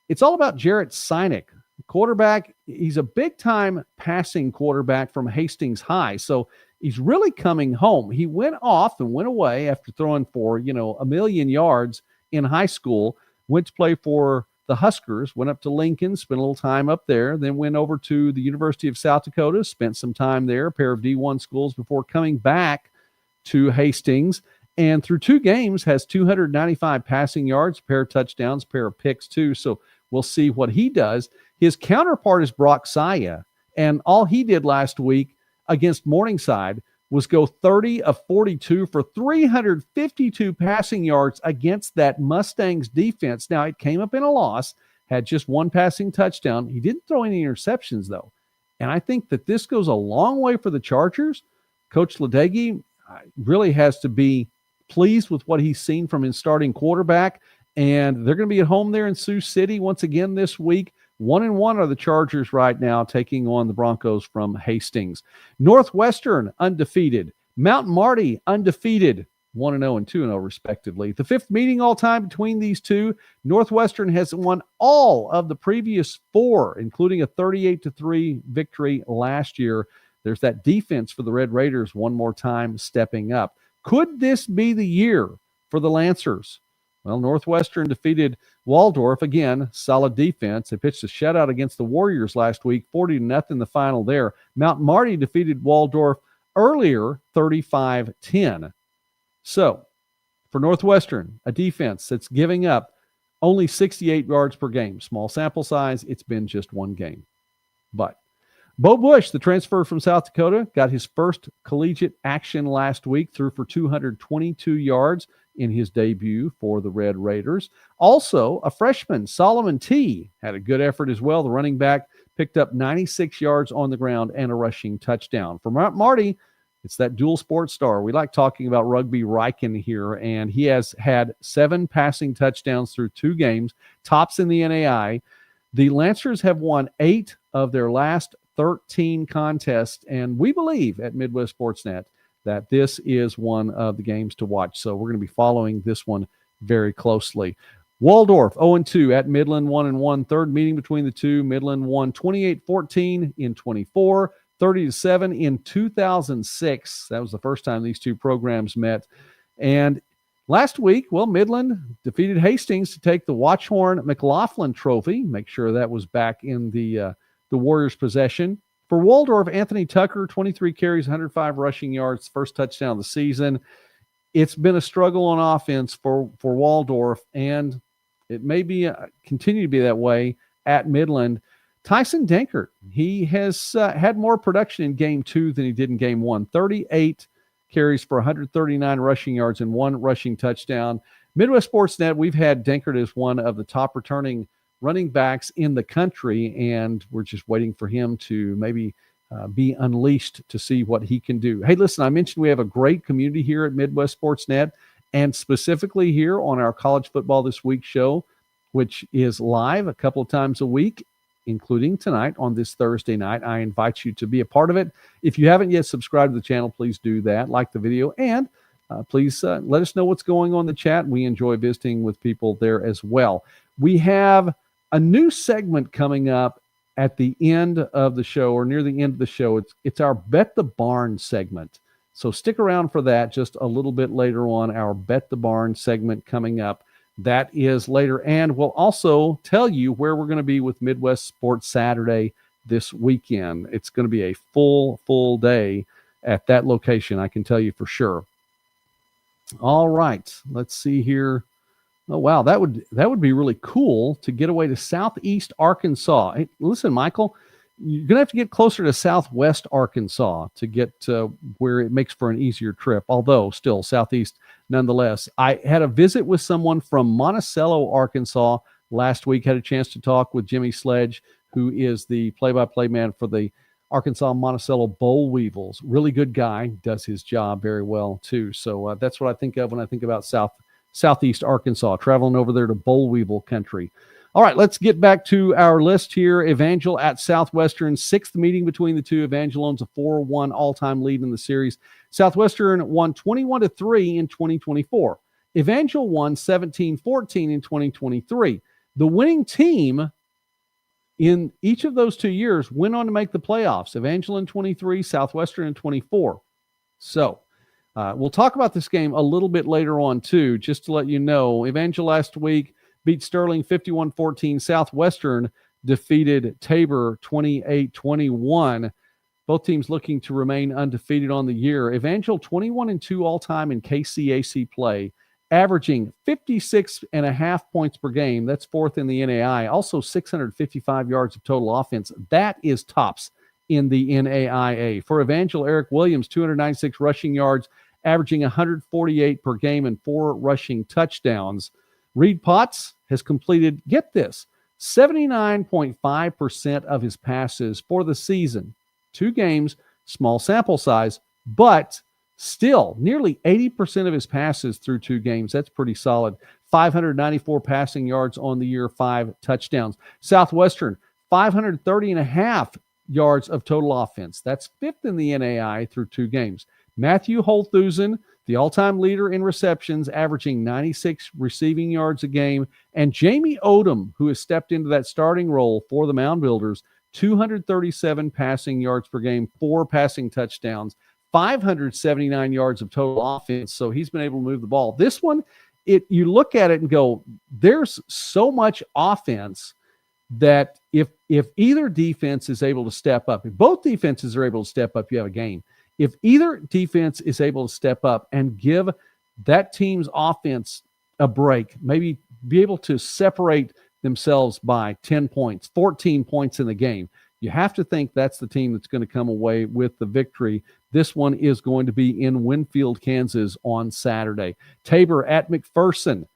it's all about Jarrett Sinek. Quarterback, he's a big-time passing quarterback from Hastings High, so he's really coming home. He went off and went away after throwing for, a million yards in high school, went to play for the Huskers, went up to Lincoln, spent a little time up there, then went over to the University of South Dakota, spent some time there, a pair of D1 schools, before coming back to Hastings. And through 2 games, has 295 passing yards, a pair of touchdowns, a pair of picks too. So we'll see what he does. His counterpart is Brock Saya, and all he did last week against Morningside was go 30 of 42 for 352 passing yards against that Mustangs defense. Now, it came up in a loss, had just 1 passing touchdown. He didn't throw any interceptions, though. And I think that this goes a long way for the Chargers. Coach Ledecky really has to be pleased with what he's seen from his starting quarterback. And they're going to be at home there in Sioux City once again this week. 1-1 are the Chargers right now, taking on the Broncos from Hastings. Northwestern, undefeated. Mount Marty, undefeated. 1-0 and 2-0, respectively. The 5th meeting all-time between these two. Northwestern has won all of the previous 4, including a 38-3 victory last year. There's that defense for the Red Raiders one more time stepping up. Could this be the year for the Lancers? Well, Northwestern defeated Waldorf. Again, solid defense. They pitched a shutout against the Warriors last week, 40-0 the final there. Mount Marty defeated Waldorf earlier, 35-10. So, for Northwestern, a defense that's giving up only 68 yards per game. Small sample size, it's been just 1 game. But Bo Bush, the transfer from South Dakota, got his first collegiate action last week, threw for 222 yards in his debut for the Red Raiders. Also, a freshman, Solomon T., had a good effort as well. The running back picked up 96 yards on the ground and a rushing touchdown. For Mount Marty, it's that dual sports star. We like talking about Rugby Riken here, and he has had 7 passing touchdowns through 2 games, tops in the NAIA. The Lancers have won 8 of their last 13 contests, and we believe at Midwest Sportsnet that this is one of the games to watch. So we're going to be following this one very closely. Waldorf 0-2 at Midland, 1-1. 3rd meeting between the two. Midland won 28-14 in 24, 30-7 in 2006. That was the first time these two programs met. And last week, Midland defeated Hastings to take the Watchhorn McLaughlin Trophy. Make sure that was back in the Warriors' possession. For Waldorf, Anthony Tucker, 23 carries, 105 rushing yards, first touchdown of the season. it's been a struggle on offense for Waldorf, and it may be continue to be that way at Midland. Tyson Dankert, he has had more production in game 2 than he did in game 1. 38 carries for 139 rushing yards and 1 rushing touchdown. Midwest Sports Net, we've had Dankert as one of the top returning running backs in the country, and we're just waiting for him to maybe be unleashed to see what he can do. Hey, listen, I mentioned we have a great community here at Midwest Sports Net, and specifically here on our College Football This Week show, which is live a couple of times a week, including tonight on this Thursday night. I invite you to be a part of it. If you haven't yet subscribed to the channel, please do that, like the video, and please let us know what's going on in the chat. We enjoy visiting with people there as well. We have a new segment coming up at the end of the show, or near the end of the show. It's our Bet the Barn segment. So stick around for that just a little bit later on, our Bet the Barn segment coming up. That is later. And we'll also tell you where we're going to be with Midwest Sports Saturday this weekend. It's going to be a full day at that location, I can tell you for sure. All right, let's see here. Oh, wow, that would be really cool to get away to Southeast Arkansas. Hey, listen, Michael, you're going to have to get closer to Southwest Arkansas to get where it makes for an easier trip, although still Southeast nonetheless. I had a visit with someone from Monticello, Arkansas last week. Had a chance to talk with Jimmy Sledge, who is the play-by-play man for the Arkansas Monticello Boll Weevils. Really good guy, does his job very well too. So that's what I think of when I think about Southeast Arkansas, traveling over there to Boll Weevil country. All right, let's get back to our list here. Evangel at Southwestern, 6th meeting between the two. Evangel owns a 4-1 all-time lead in the series. Southwestern won 21-3 in 2024. Evangel won 17-14 in 2023. The winning team in each of those 2 years went on to make the playoffs. Evangel in 23, Southwestern in 24. So we'll talk about this game a little bit later on, too, just to let you know. Evangel last week beat Sterling 51-14. Southwestern defeated Tabor 28-21. Both teams looking to remain undefeated on the year. Evangel 21-2 all-time in KCAC play, averaging 56.5 points per game. That's 4th in the NAIA. Also 655 yards of total offense. That is tops in the NAIA. For Evangel, Eric Williams, 296 rushing yards, averaging 148 per game and 4 rushing touchdowns. Reed Potts has completed, get this, 79.5% of his passes for the season. 2 games, small sample size, but still nearly 80% of his passes through 2 games. That's pretty solid. 594 passing yards on the year, 5 touchdowns. Southwestern, 530.5 yards of total offense. That's 5th in the NAI through 2 games. Matthew Holthusen, the all-time leader in receptions, averaging 96 receiving yards a game. And Jamie Odom, who has stepped into that starting role for the Mound Builders, 237 passing yards per game, 4 passing touchdowns, 579 yards of total offense. So he's been able to move the ball. This one, you look at it and go, there's so much offense that if either defense is able to step up, if both defenses are able to step up, you have a game. If either defense is able to step up and give that team's offense a break, maybe be able to separate themselves by 10 points, 14 points in the game, you have to think that's the team that's going to come away with the victory. This one is going to be in Winfield, Kansas on Saturday. Tabor at McPherson.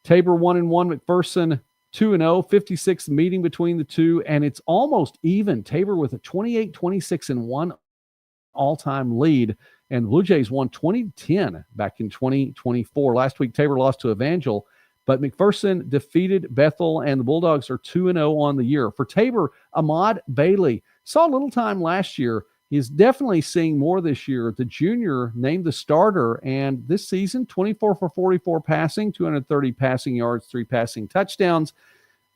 Tabor 1-1, McPherson 2-0, 56th meeting between the two, and it's almost even. Tabor with a 28-26-1 all-time lead, and Blue Jays won 20-10 back in 2024. Last week, Tabor lost to Evangel, but McPherson defeated Bethel, and the Bulldogs are 2-0 on the year. For Tabor, Ahmad Bailey saw a little time last year. He's definitely seeing more this year. The junior named the starter, and this season, 24 for 44 passing, 230 passing yards, 3 passing touchdowns.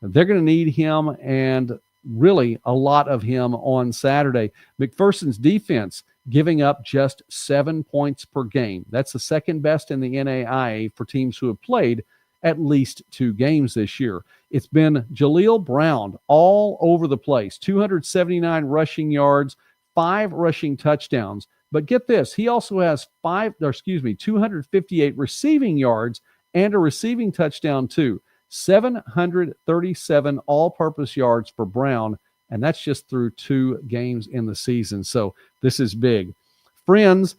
They're going to need him, and really a lot of him on Saturday. McPherson's defense giving up just 7 points per game. That's the second best in the NAIA for teams who have played at least 2 games this year. It's been Jaleel Brown all over the place. 279 rushing yards, 5 rushing touchdowns. But get this, he also has 258 receiving yards and a receiving touchdown too. 737 all-purpose yards for Brown, and that's just through 2 games in the season. So this is big. Friends,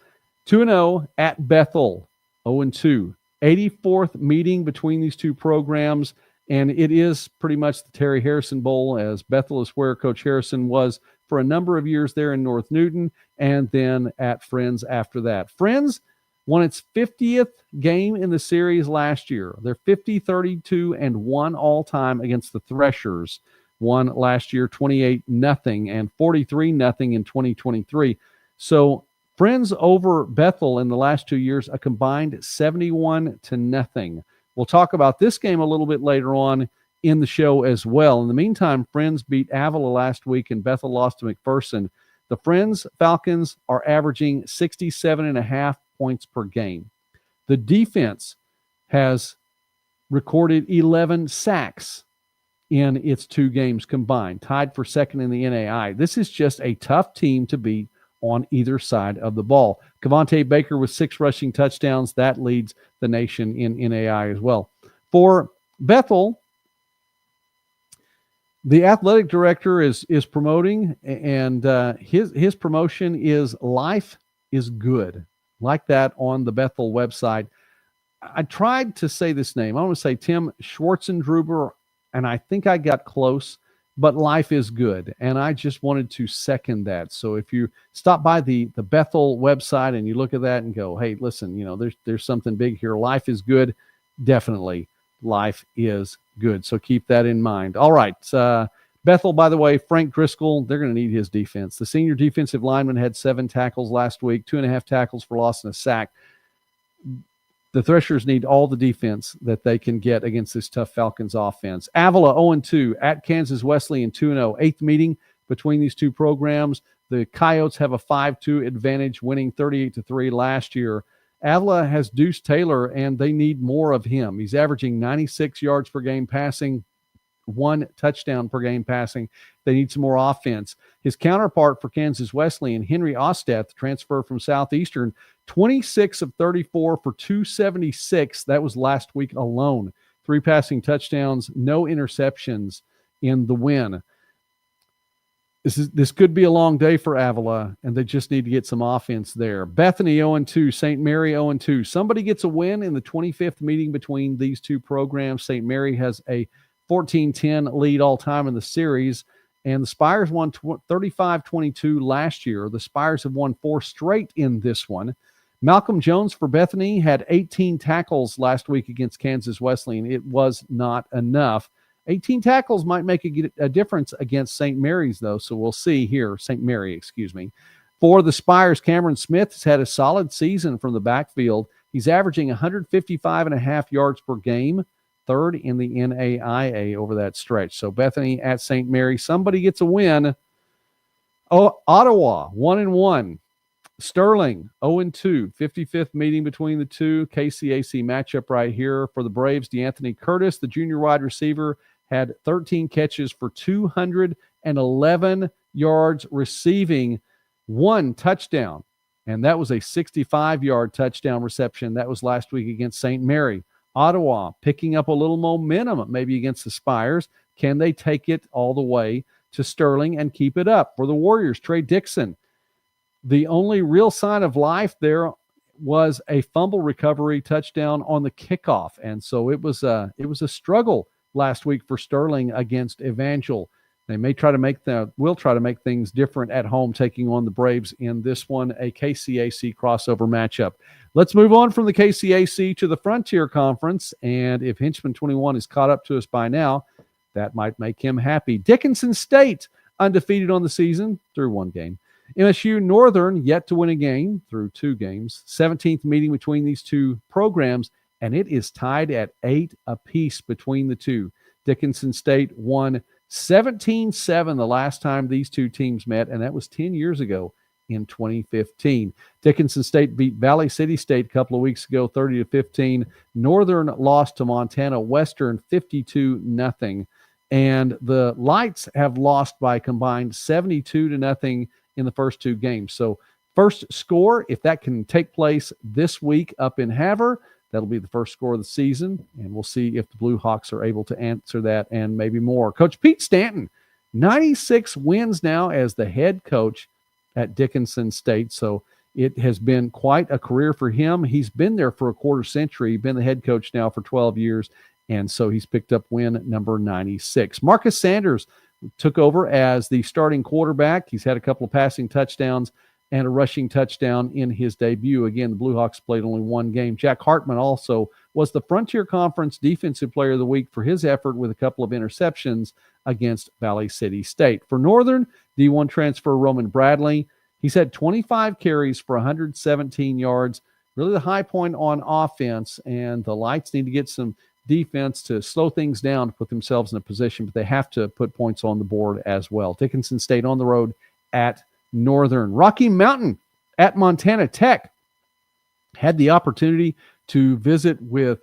2-0 at Bethel, 0-2. 84th meeting between these two programs, and it is pretty much the Terry Harrison Bowl, as Bethel is where Coach Harrison was for a number of years there in North Newton, and then at Friends after that. Friends won its 50th game in the series last year. They're 50-32-1 all-time against the Threshers. Won last year 28-0 and 43-0 in 2023. So Friends over Bethel in the last 2 years, a combined 71-0. We'll talk about this game a little bit later on in the show as well. In the meantime, Friends beat Avila last week and Bethel lost to McPherson. The Friends Falcons are averaging 67.5 points per game. The defense has recorded 11 sacks in its 2 games combined, tied for second in the NAIA. This is just a tough team to beat on either side of the ball. Cavante Baker with 6 rushing touchdowns. That leads the nation in NAIA as well. For Bethel, the athletic director is promoting, and his promotion is Life is Good, like that on the Bethel website. I tried to say this name. I want to say Tim Schwartzendruber, and I think I got close, but Life is Good, and I just wanted to second that. So if you stop by the Bethel website and you look at that and go, hey, listen, there's something big here. Life is good. Definitely, Life is good. So keep that in mind. All right. Bethel, by the way, Frank Driscoll, they're going to need his defense. The senior defensive lineman had 7 tackles last week, 2.5 tackles for loss and a sack. The Threshers need all the defense that they can get against this tough Falcons offense. Avila 0-2 at Kansas Wesleyan 2-0. 8th meeting between these two programs. The Coyotes have a 5-2 advantage, winning 38-3 last year. Avila has Deuce Taylor, and they need more of him. He's averaging 96 yards per game passing, 1 touchdown per game passing. They need some more offense. His counterpart for Kansas Wesleyan, Henry Osteth, transfer from Southeastern, 26 of 34 for 276. That was last week alone. 3 passing touchdowns, no interceptions in the win. This could be a long day for Avila, and they just need to get some offense there. Bethany 0-2, St. Mary 0-2. Somebody gets a win in the 25th meeting between these two programs. St. Mary has a 14-10 lead all-time in the series, and the Spires won 35-22 last year. The Spires have won 4 straight in this one. Malcolm Jones for Bethany had 18 tackles last week against Kansas Wesleyan. It was not enough. 18 tackles might make a difference against St. Mary's, though, so we'll see here. St. Mary, excuse me. For the Spires, Cameron Smith has had a solid season from the backfield. He's averaging 155.5 yards per game, 3rd in the NAIA over that stretch. So Bethany at St. Mary, somebody gets a win. Oh, Ottawa, 1-1. Sterling, 0-2, 55th meeting between the two. KCAC matchup right here for the Braves. DeAnthony Curtis, the junior wide receiver, had 13 catches for 211 yards receiving, 1 touchdown. And that was a 65-yard touchdown reception. That was last week against St. Mary. Ottawa picking up a little momentum maybe against the Spires. Can they take it all the way to Sterling and keep it up? For the Warriors, Trey Dixon, the only real sign of life there was a fumble recovery touchdown on the kickoff. And so it was a struggle last week for Sterling against Evangel. They will try to make things different at home, taking on the Braves in this one, a KCAC crossover matchup. Let's move on from the KCAC to the Frontier Conference. And if Henchman 21 is caught up to us by now, that might make him happy. Dickinson State, undefeated on the season through 1 game. MSU Northern yet to win a game through 2 games. 17th meeting between these two programs, and it is tied at 8 apiece between the two. Dickinson State won 17-7 the last time these two teams met, and that was 10 years ago in 2015. Dickinson State beat Valley City State a couple of weeks ago, 30-15. Northern lost to Montana Western 52-0. And the Lights have lost by combined 72-0 in the first 2 games. So First score, if that can take place this week up in Havre, that'll be the first score of the season, and we'll see if the Blue Hawks are able to answer that and maybe more. Coach Pete Stanton, 96 wins now as the head coach at Dickinson State, so it has been quite a career for him. He's been there for a quarter century, been the head coach now for 12 years, and so he's picked up win number 96. Marcus Sanders took over as the starting quarterback. He's had a couple of passing touchdowns and a rushing touchdown in his debut. Again, the Blue Hawks played only one game. Jack Hartman also was the Frontier Conference Defensive Player of the Week for his effort with a couple of interceptions against Valley City State. For Northern, D1 transfer Roman Bradley, he's had 25 carries for 117 yards, really the high point on offense, and the Lights need to get some defense to slow things down to put themselves in a position, but they have to put points on the board as well. Dickinson State on the road at Northern. Rocky Mountain at Montana Tech. Had the opportunity to visit with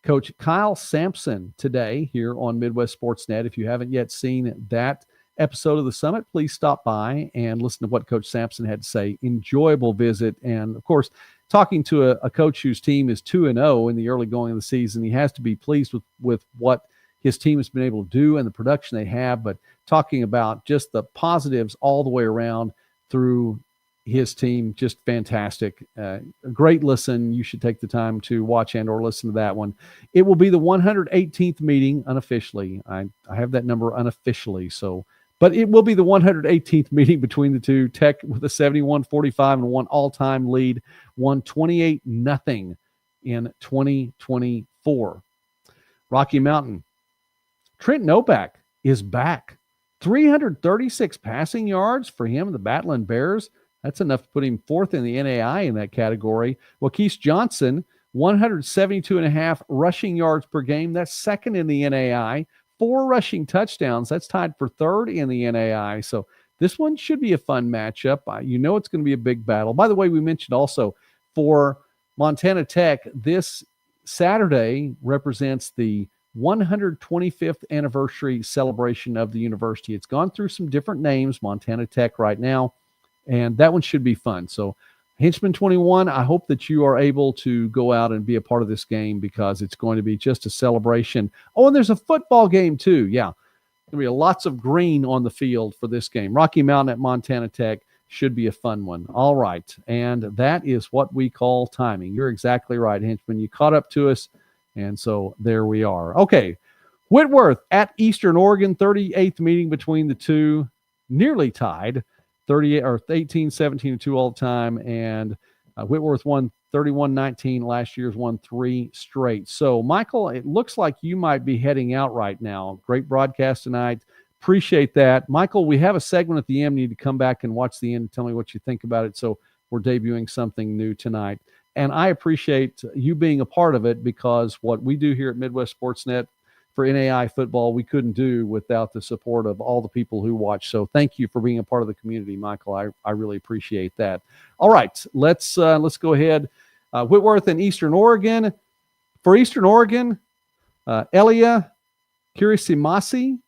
Coach Kyle Sampson today here on Midwest Sportsnet. If you haven't yet seen that episode of the Summit, please stop by and listen to what Coach Sampson had to say. Enjoyable visit. And, of course, talking to a coach whose team is 2-0 in the early going of the season, he has to be pleased with what his team has been able to do and the production they have, but talking about just the positives all the way around through his team, just fantastic. A great listen. You should take the time to watch and or listen to that one. It will be the 118th meeting unofficially. I have that number unofficially, but it will be the 118th meeting between the two. Tech with a 71-45 and one all-time lead, won 28-0 in 2024. Rocky Mountain. Trent Novak is back. 336 passing yards for him, the Battling Bears. That's enough to put him fourth in the NAIA in that category. Waukese Johnson, 172.5 rushing yards per game. That's second in the NAIA. 4 rushing touchdowns. That's tied for third in the NAIA. So this one should be a fun matchup. You know it's going to be a big battle. By the way, we mentioned also for Montana Tech, this Saturday represents the 125th anniversary celebration of the university. It's gone through some different names, Montana Tech right now, and that one should be fun. So Henchman 21, I hope that you are able to go out and be a part of this game because it's going to be just a celebration. Oh, and there's a football game too. Yeah, there'll be lots of green on the field for this game. Rocky Mountain at Montana Tech should be a fun one. All right, and that is what we call timing. You're exactly right, Henchman. You caught up to us. And so there we are. Okay, Whitworth at Eastern Oregon, 38th meeting between the two, nearly tied, 18-17-2 all the time. And Whitworth won 31-19. Last year's won 3 straight. So, Michael, it looks like you might be heading out right now. Great broadcast tonight. Appreciate that. Michael, we have a segment at the end. You need to come back and watch the end and tell me what you think about it. So we're debuting something new tonight. And I appreciate you being a part of it because what we do here at Midwest Sportsnet for NAIA football, we couldn't do without the support of all the people who watch. So thank you for being a part of the community, Michael. I really appreciate that. All right, let's go ahead. Whitworth and Eastern Oregon. For Eastern Oregon, Elia Kirisimasi,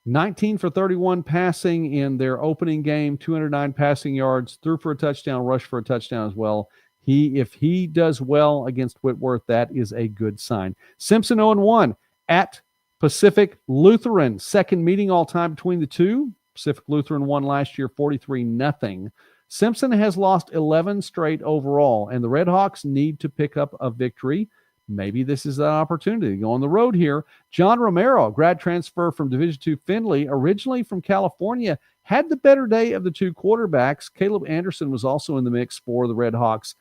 19 for 31 passing in their opening game, 209 passing yards, threw for a touchdown, rushed for a touchdown as well. If he does well against Whitworth, that is a good sign. Simpson 0-1 at Pacific Lutheran. Second meeting all time between the two. Pacific Lutheran won last year 43-0. Simpson has lost 11 straight overall, and the Red Hawks need to pick up a victory. Maybe this is an opportunity to go on the road here. John Romero, grad transfer from Division II Findlay, originally from California, had the better day of the two quarterbacks. Caleb Anderson was also in the mix for the Red Hawks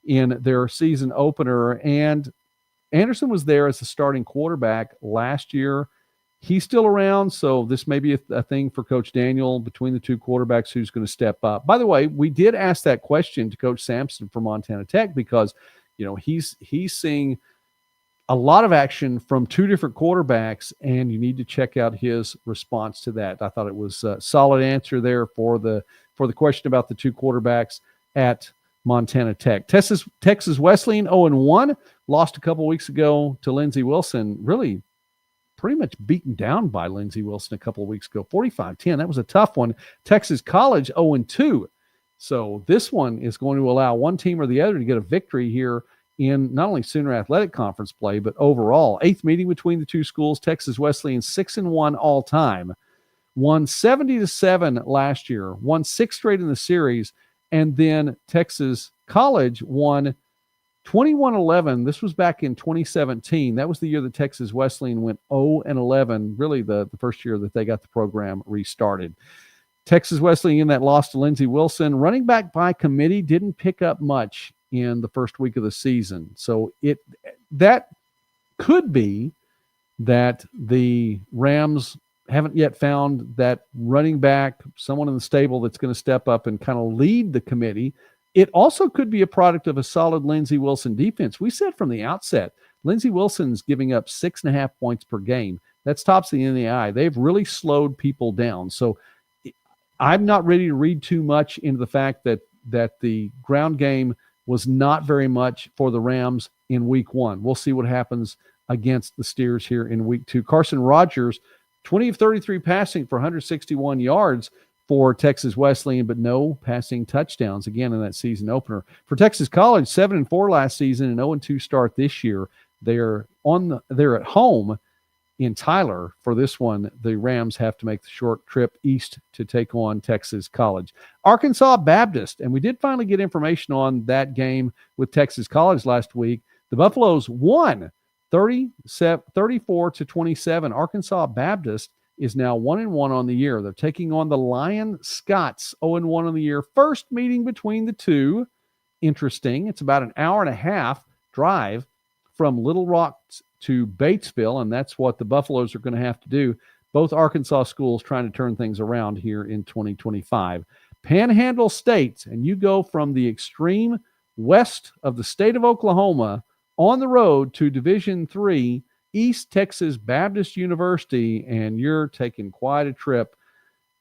in their season opener, and Anderson was there as the starting quarterback last year. He's still around, so this may be a thing for Coach Daniel between the two quarterbacks who's going to step up. By the way, we did ask that question to Coach Sampson from Montana Tech because, you know, he's seeing a lot of action from two different quarterbacks, and you need to check out his response to that. I thought it was a solid answer there for the question about the two quarterbacks at Montana Tech. Texas Wesleyan 0-1, lost a couple weeks ago to Lindsey Wilson. Really pretty much beaten down by Lindsey Wilson a couple of weeks ago, 45-10. That was a tough one. Texas College 0-2. So this one is going to allow one team or the other to get a victory here in not only Sooner Athletic Conference play, but overall. 8th meeting between the two schools. Texas Wesleyan 6-1 all time. Won 70-7 last year. Won 6 straight in the series. And then Texas College won 21-11. This was back in 2017. That was the year that Texas Wesleyan went 0-11, really the first year that they got the program restarted. Texas Wesleyan that lost to Lindsey Wilson. Running back by committee didn't pick up much in the first week of the season. So that could be that the Rams haven't yet found that running back, someone in the stable that's going to step up and kind of lead the committee. It also could be a product of a solid Lindsey Wilson defense. We said from the outset, Lindsey Wilson's giving up 6.5 points per game. That's tops the NAIA. They've really slowed people down. So I'm not ready to read too much into the fact that the ground game was not very much for the Rams in week 1. We'll see what happens against the Steers here in week 2. Carson Rogers, 20 of 33 passing for 161 yards for Texas Wesleyan, but no passing touchdowns again in that season opener. For Texas College, 7-4 last season and 0-2 start this year. They're at home in Tyler. For this one, the Rams have to make the short trip east to take on Texas College. Arkansas Baptist, and we did finally get information on that game with Texas College last week. The Buffaloes won 34-27. Arkansas Baptist is now 1-1 on the year. They're taking on the Lion Scots, 0-1 on the year. First meeting between the two. Interesting. It's about an hour and a half drive from Little Rock to Batesville, and that's what the Buffaloes are going to have to do. Both Arkansas schools trying to turn things around here in 2025. Panhandle State, and you go from the extreme west of the state of Oklahoma on the road to Division III, East Texas Baptist University, and you're taking quite a trip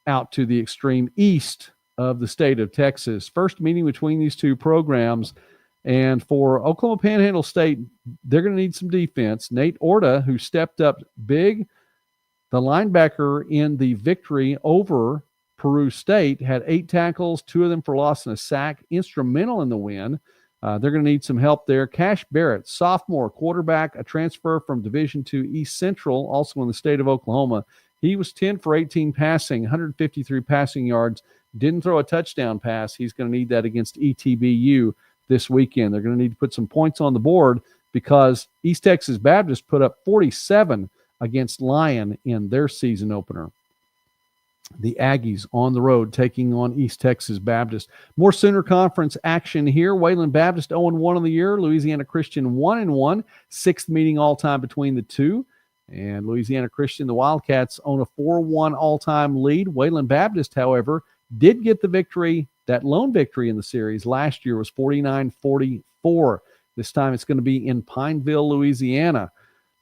out to the extreme east of the state of Texas. First meeting between these two programs. And for Oklahoma Panhandle State, they're going to need some defense. Nate Orta, who stepped up big, the linebacker in the victory over Peru State, had 8 tackles, 2 of them for loss and a sack, instrumental in the win. They're going to need some help there. Cash Barrett, sophomore quarterback, a transfer from Division II East Central, also in the state of Oklahoma. He was 10 for 18 passing, 153 passing yards, didn't throw a touchdown pass. He's going to need that against ETBU this weekend. They're going to need to put some points on the board because East Texas Baptist put up 47 against Lion in their season opener. The Aggies on the road taking on East Texas Baptist. More Sooner Conference action here. Wayland Baptist 0-1 on the year. Louisiana Christian 1-1. 6th meeting all-time between the two. And Louisiana Christian, the Wildcats, own a 4-1 all-time lead. Wayland Baptist, however, did get the victory. That lone victory in the series last year was 49-44. This time it's going to be in Pineville, Louisiana.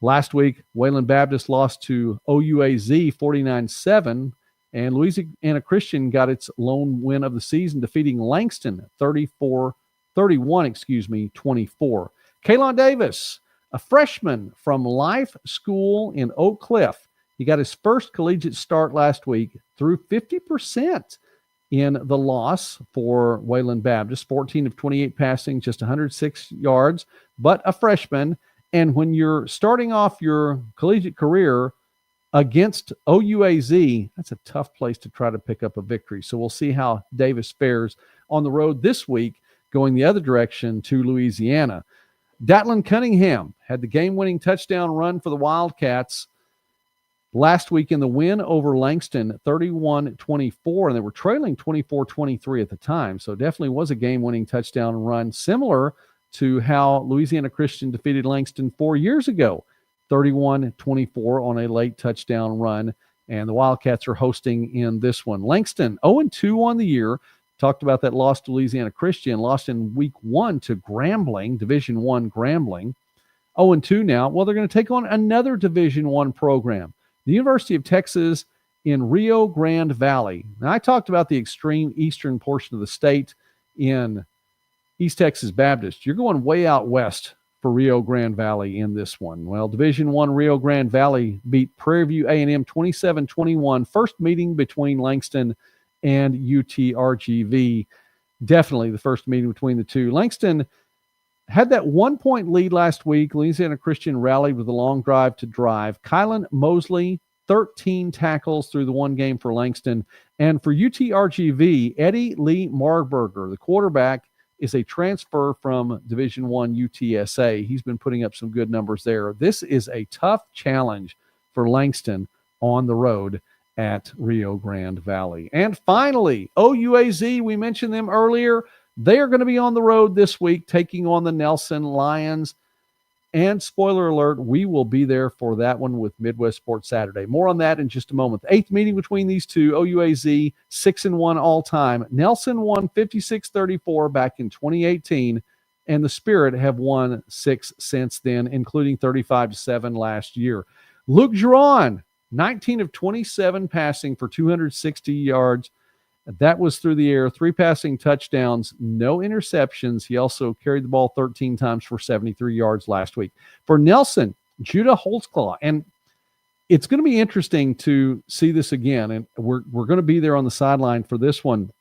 Last week, Wayland Baptist lost to OUAZ 49-7, and Louisiana Christian got its lone win of the season, defeating Langston 24 24. Kaylon Davis, a freshman from Life School in Oak Cliff. He got his first collegiate start last week, threw 50% in the loss for Wayland Baptist, 14 of 28 passing, just 106 yards, but a freshman. And when you're starting off your collegiate career against OUAZ, that's a tough place to try to pick up a victory. So we'll see how Davis fares on the road this week, going the other direction to Louisiana. Datlin Cunningham had the game-winning touchdown run for the Wildcats last week in the win over Langston, 31-24, and they were trailing 24-23 at the time. So definitely was a game-winning touchdown run, similar to how Louisiana Christian defeated Langston 4 years ago, 31-24 on a late touchdown run. And the Wildcats are hosting in this one. Langston, 0-2 on the year. Talked about that loss to Louisiana Christian, lost in week 1 to Grambling, Division I Grambling. 0-2 now. Well, they're going to take on another Division I program, the University of Texas in Rio Grande Valley. Now, I talked about the extreme eastern portion of the state in East Texas Baptist. You're going way out west for Rio Grande Valley in this one. Well, Division I Rio Grande Valley beat Prairie View A&M 27-21. First meeting between Langston and UTRGV. definitely the first meeting between the two. Langston had that 1-point lead last week. Louisiana Christian rallied with a long drive to drive. Kylan Mosley, 13 tackles through the one game for Langston. And for UTRGV, Eddie Lee Marburger, the quarterback, is a transfer from Division I UTSA. He's been putting up some good numbers there. This is a tough challenge for Langston on the road at Rio Grande Valley. And finally, OUAZ, we mentioned them earlier. They are going to be on the road this week taking on the Nelson Lions. And spoiler alert, we will be there for that one with Midwest Sports Saturday. More on that in just a moment. The eighth meeting between these two, OUAZ 6-1 all time. Nelson won 56-34 back in 2018, and the Spirit have won 6 since then, including 35-7 last year. Luke Giron, 19 of 27 passing for 260 yards. That was through the air, 3 passing touchdowns, no interceptions. He also carried the ball 13 times for 73 yards last week. For Nelson, Judah Holtzclaw, and it's going to be interesting to see this again, and we're going to be there on the sideline for this one.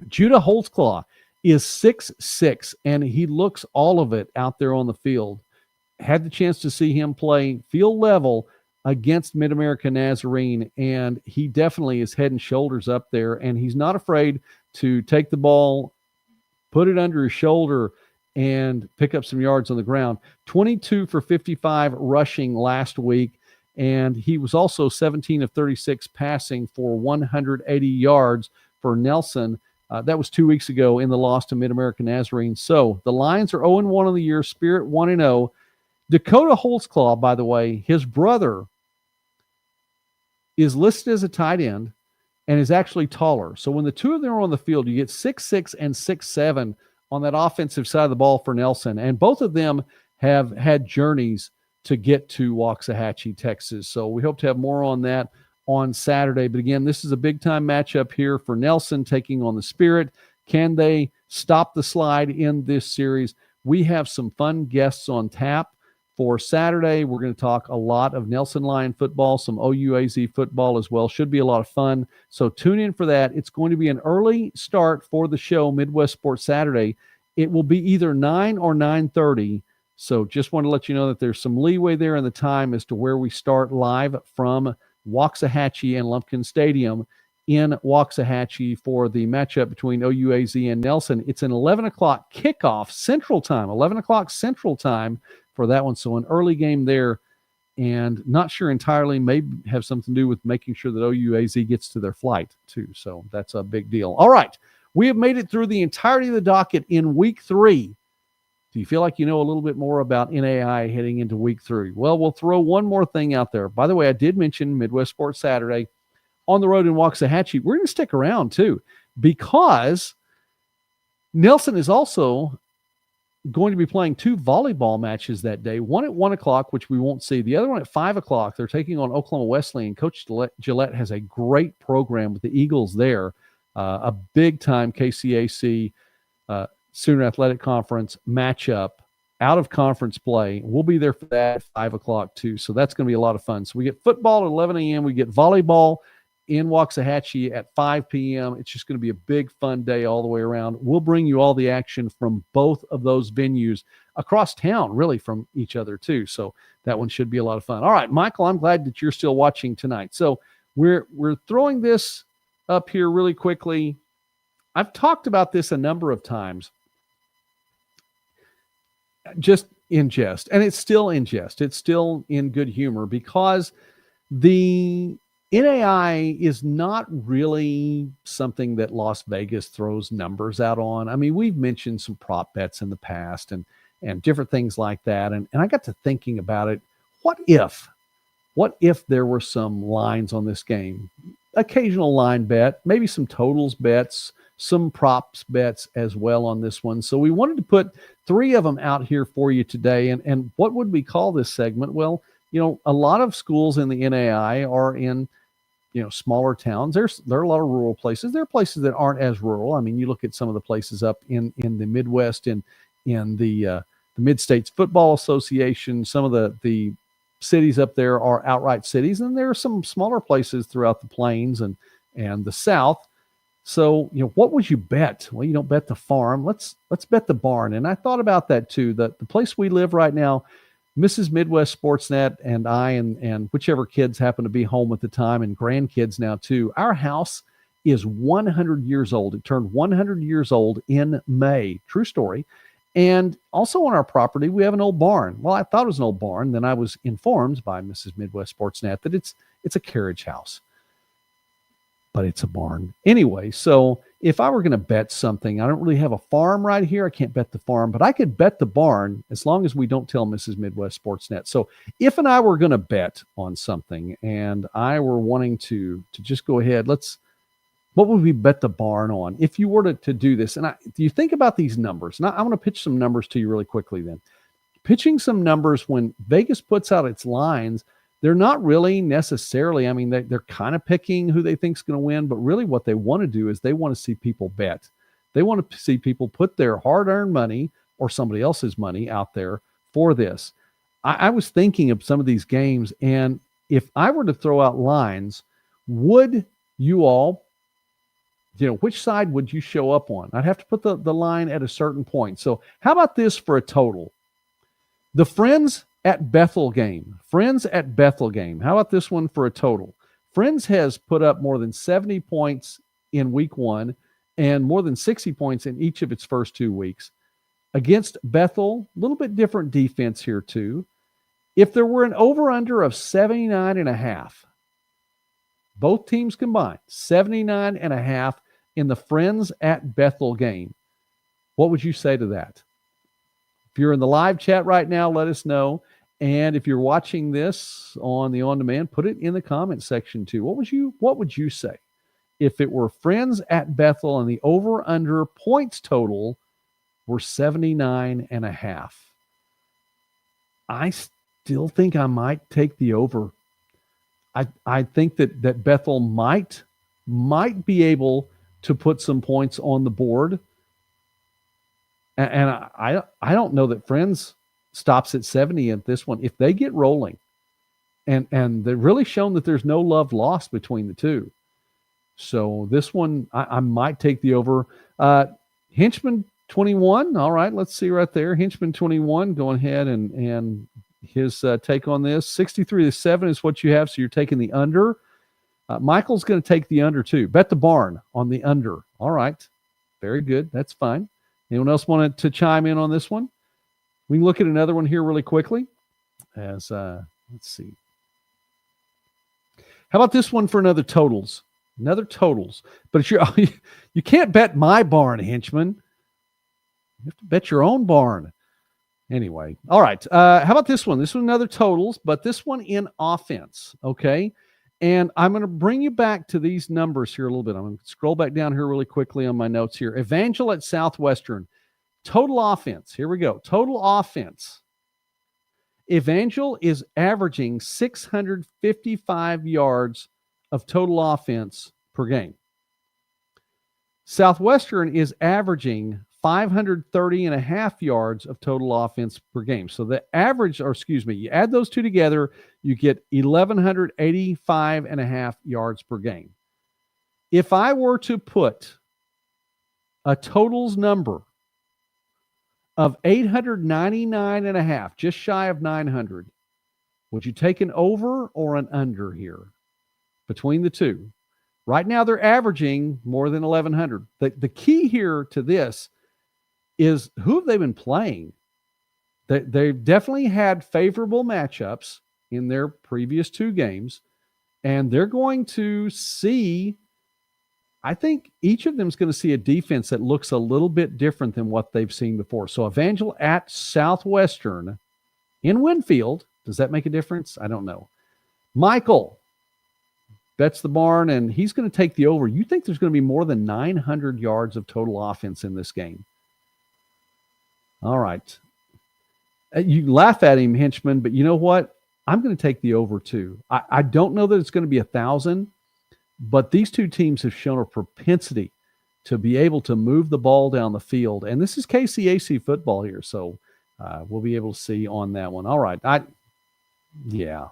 Judah Holtzclaw is 6'6", and he looks all of it out there on the field. Had the chance to see him play field level against Mid-America Nazarene, and he definitely is head and shoulders up there, and he's not afraid to take the ball, put it under his shoulder, and pick up some yards on the ground. 22 for 55 rushing last week, and he was also 17 of 36 passing for 180 yards for Nelson. That was 2 weeks ago in the loss to Mid-America Nazarene. So the Lions are 0-1 on the year, Spirit 1-0. Dakota Holtzclaw, by the way, his brother is listed as a tight end and is actually taller. So when the two of them are on the field, you get 6'6" and 6'7" on that offensive side of the ball for Nelson. And both of them have had journeys to get to Waxahachie, Texas. So we hope to have more on that on Saturday. But again, this is a big-time matchup here for Nelson taking on the Spirit. Can they stop the slide in this series? We have some fun guests on tap. For Saturday, we're going to talk a lot of Nelson Lion football, some OUAZ football as well. Should be a lot of fun. So tune in for that. It's going to be an early start for the show, Midwest Sports Saturday. It will be either 9 or 9:30. So just want to let you know that there's some leeway there in the time as to where we start live from Waxahachie and Lumpkin Stadium in Waxahachie for the matchup between OUAZ and Nelson. It's an 11 o'clock kickoff Central Time, 11 o'clock Central Time for that one. So an early game there, and not sure entirely, may have something to do with making sure that OUAZ gets to their flight too. So that's a big deal. All right. We have made it through the entirety of the docket in week 3. Do you feel like you know a little bit more about NAIA heading into week 3? Well, we'll throw one more thing out there. By the way, I did mention Midwest Sports Saturday on the road in Waxahachie. We're going to stick around too, because Nelson is also going to be playing 2 volleyball matches that day, one at 1 o'clock, which we won't see, the other one at 5 o'clock. They're taking on Oklahoma Wesleyan. Coach Gillette has a great program with the Eagles there, a big-time KCAC Sooner Athletic Conference matchup, out-of-conference play. We'll be there for that at 5 o'clock too, so that's going to be a lot of fun. So we get football at 11 a.m., we get volleyball in Waxahachie at 5 p.m. It's just going to be a big, fun day all the way around. We'll bring you all the action from both of those venues across town, really, from each other too. So that one should be a lot of fun. All right, Michael, I'm glad that you're still watching tonight. So we're throwing this up here really quickly. I've talked about this a number of times, just in jest, and it's still in jest. It's still in good humor, because the NAIA is not really something that Las Vegas throws numbers out on. I mean, we've mentioned some prop bets in the past and different things like that. And I got to thinking about it. What if there were some lines on this game? Occasional line bet, maybe some totals bets, some props bets as well on this one. So we wanted to put 3 of them out here for you today. And what would we call this segment? Well, you know, a lot of schools in the NAIA are in, you know, smaller towns. There are a lot of rural places. There are places that aren't as rural. I mean, you look at some of the places up in the Midwest, in the Mid-States Football Association. Some of the cities up there are outright cities, and there are some smaller places throughout the plains and the South So, what would you bet? Well, you don't bet the farm. Let's bet the barn. And I thought about that too. The place we live right now, Mrs. Midwest Sportsnet and I and whichever kids happen to be home at the time and grandkids now too, our house is 100 years old. It turned 100 years old in May. True story. And also on our property, we have an old barn. Well, I thought it was an old barn. Then I was informed by Mrs. Midwest Sportsnet that it's a carriage house, but it's a barn. Anyway, so if I were going to bet something, I don't really have a farm right here. I can't bet the farm, but I could bet the barn as long as we don't tell Mrs. Midwest Sportsnet. So if and I were going to bet on something and I were wanting to just go ahead, what would we bet the barn on if you were to do this? And you think about these numbers. And I want to pitch some numbers to you really quickly then. Pitching some numbers when Vegas puts out its lines, they're not really necessarily, I mean, they're kind of picking who they think is going to win, but really what they want to do is they want to see people bet. They want to see people put their hard-earned money or somebody else's money out there for this. I was thinking of some of these games, and if I were to throw out lines, would you all, which side would you show up on? I'd have to put the line at a certain point. So how about this for a total? The Friends at Bethel game. Friends at Bethel game. How about this one for a total? Friends has put up more than 70 points in week 1 and more than 60 points in each of its first 2 weeks. Against Bethel, a little bit different defense here too. If there were an over-under of 79.5, both teams combined, 79.5 in the Friends at Bethel game, what would you say to that? If you're in the live chat right now, let us know. And if you're watching this on the on-demand, put it in the comment section too. What would you say if it were Friends at Bethel and the over-under points total were 79.5? I still think I might take the over. I think that Bethel might be able to put some points on the board. And I don't know that Friends stops at 70 at this one. If they get rolling, and they've really shown that there's no love lost between the two. So this one, I might take the over. Henchman 21. All right, let's see right there. Henchman 21 going ahead and his take on this. 63-7 is what you have, so you're taking the under. Michael's going to take the under too. Bet the barn on the under. All right, very good. That's fine. Anyone else want to chime in on this one? We can look at another one here really quickly. Let's see. How about this one for another totals? Another totals. But you can't bet my barn, Henchman. You have to bet your own barn. Anyway, all right. How about this one? This one, another totals, but this one in offense, okay? And I'm going to bring you back to these numbers here a little bit. I'm going to scroll back down here really quickly on my notes here. Evangel at Southwestern. Total offense. Here we go. Total offense. Evangel is averaging 655 yards of total offense per game. Southwestern is averaging 530.5 yards of total offense per game. So the average, you add those two together, you get 1,185.5 yards per game. If I were to put a totals number of 899.5, just shy of 900, would you take an over or an under here between the two? Right now they're averaging more than 1,100. The key here to this is who have they been playing? They've definitely had favorable matchups in their previous 2 games, and they're going to see, I think each of them is going to see a defense that looks a little bit different than what they've seen before. So Evangel at Southwestern in Winfield, does that make a difference? I don't know. Michael bets the barn, and he's going to take the over. You think there's going to be more than 900 yards of total offense in this game? All right. You laugh at him, Henchman, but you know what? I'm going to take the over too. I don't know that it's going to be 1,000, but these two teams have shown a propensity to be able to move the ball down the field. And this is KCAC football here, so we'll be able to see on that one. All right. Yeah.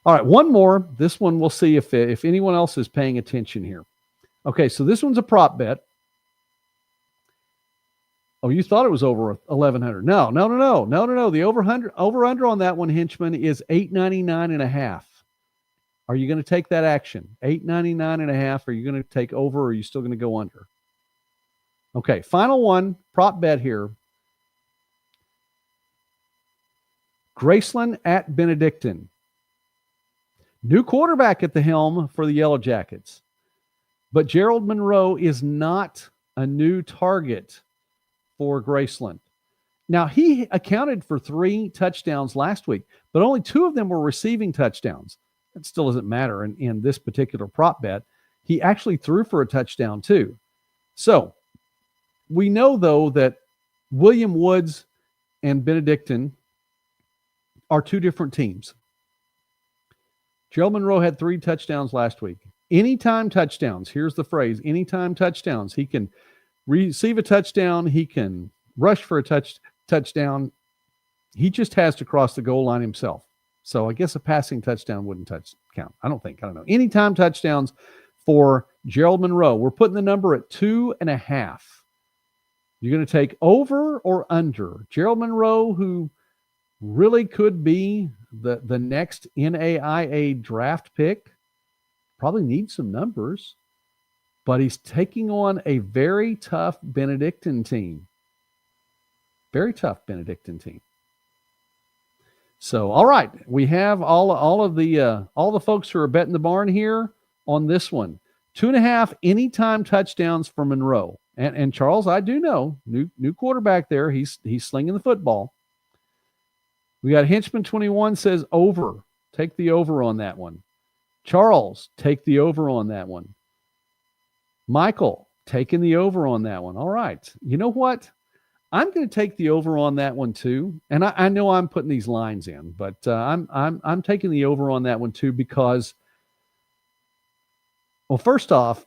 All right, one more. This one we'll see if anyone else is paying attention here. Okay, so this one's a prop bet. Oh, you thought it was over 1,100. No. The over-under on that one, Henchman, is 899.5. Are you going to take that action? 899.5. Are you going to take over, or are you still going to go under? Okay, final one, prop bet here. Graceland at Benedictine. New quarterback at the helm for the Yellow Jackets. But Gerald Monroe is not a new target for Graceland. Now, he accounted for 3 touchdowns last week, but only 2 of them were receiving touchdowns. That still doesn't matter in this particular prop bet. He actually threw for a touchdown too. So we know, though, that William Woods and Benedictine are 2 different teams. Gerald Monroe had 3 touchdowns last week. Anytime touchdowns. Here's the phrase, anytime touchdowns. He can receive a touchdown. He can rush for a touchdown. He just has to cross the goal line himself. So I guess a passing touchdown wouldn't count. I don't know. Anytime touchdowns for Gerald Monroe. We're putting the number at 2.5. You're going to take over or under? Gerald Monroe, who really could be the next NAIA draft pick, probably needs some numbers, but he's taking on a very tough Benedictine team. Very tough Benedictine team. So, all right, we have all the folks who are betting the barn here on this one. 2.5 anytime touchdowns for Monroe. And Charles, I do know, new quarterback there. He's slinging the football. We got Henchman 21 says over. Take the over on that one. Charles, take the over on that one. Michael, taking the over on that one. All right. You know what? I'm going to take the over on that one too. And I know I'm putting these lines in, but I'm taking the over on that one too because, well, first off,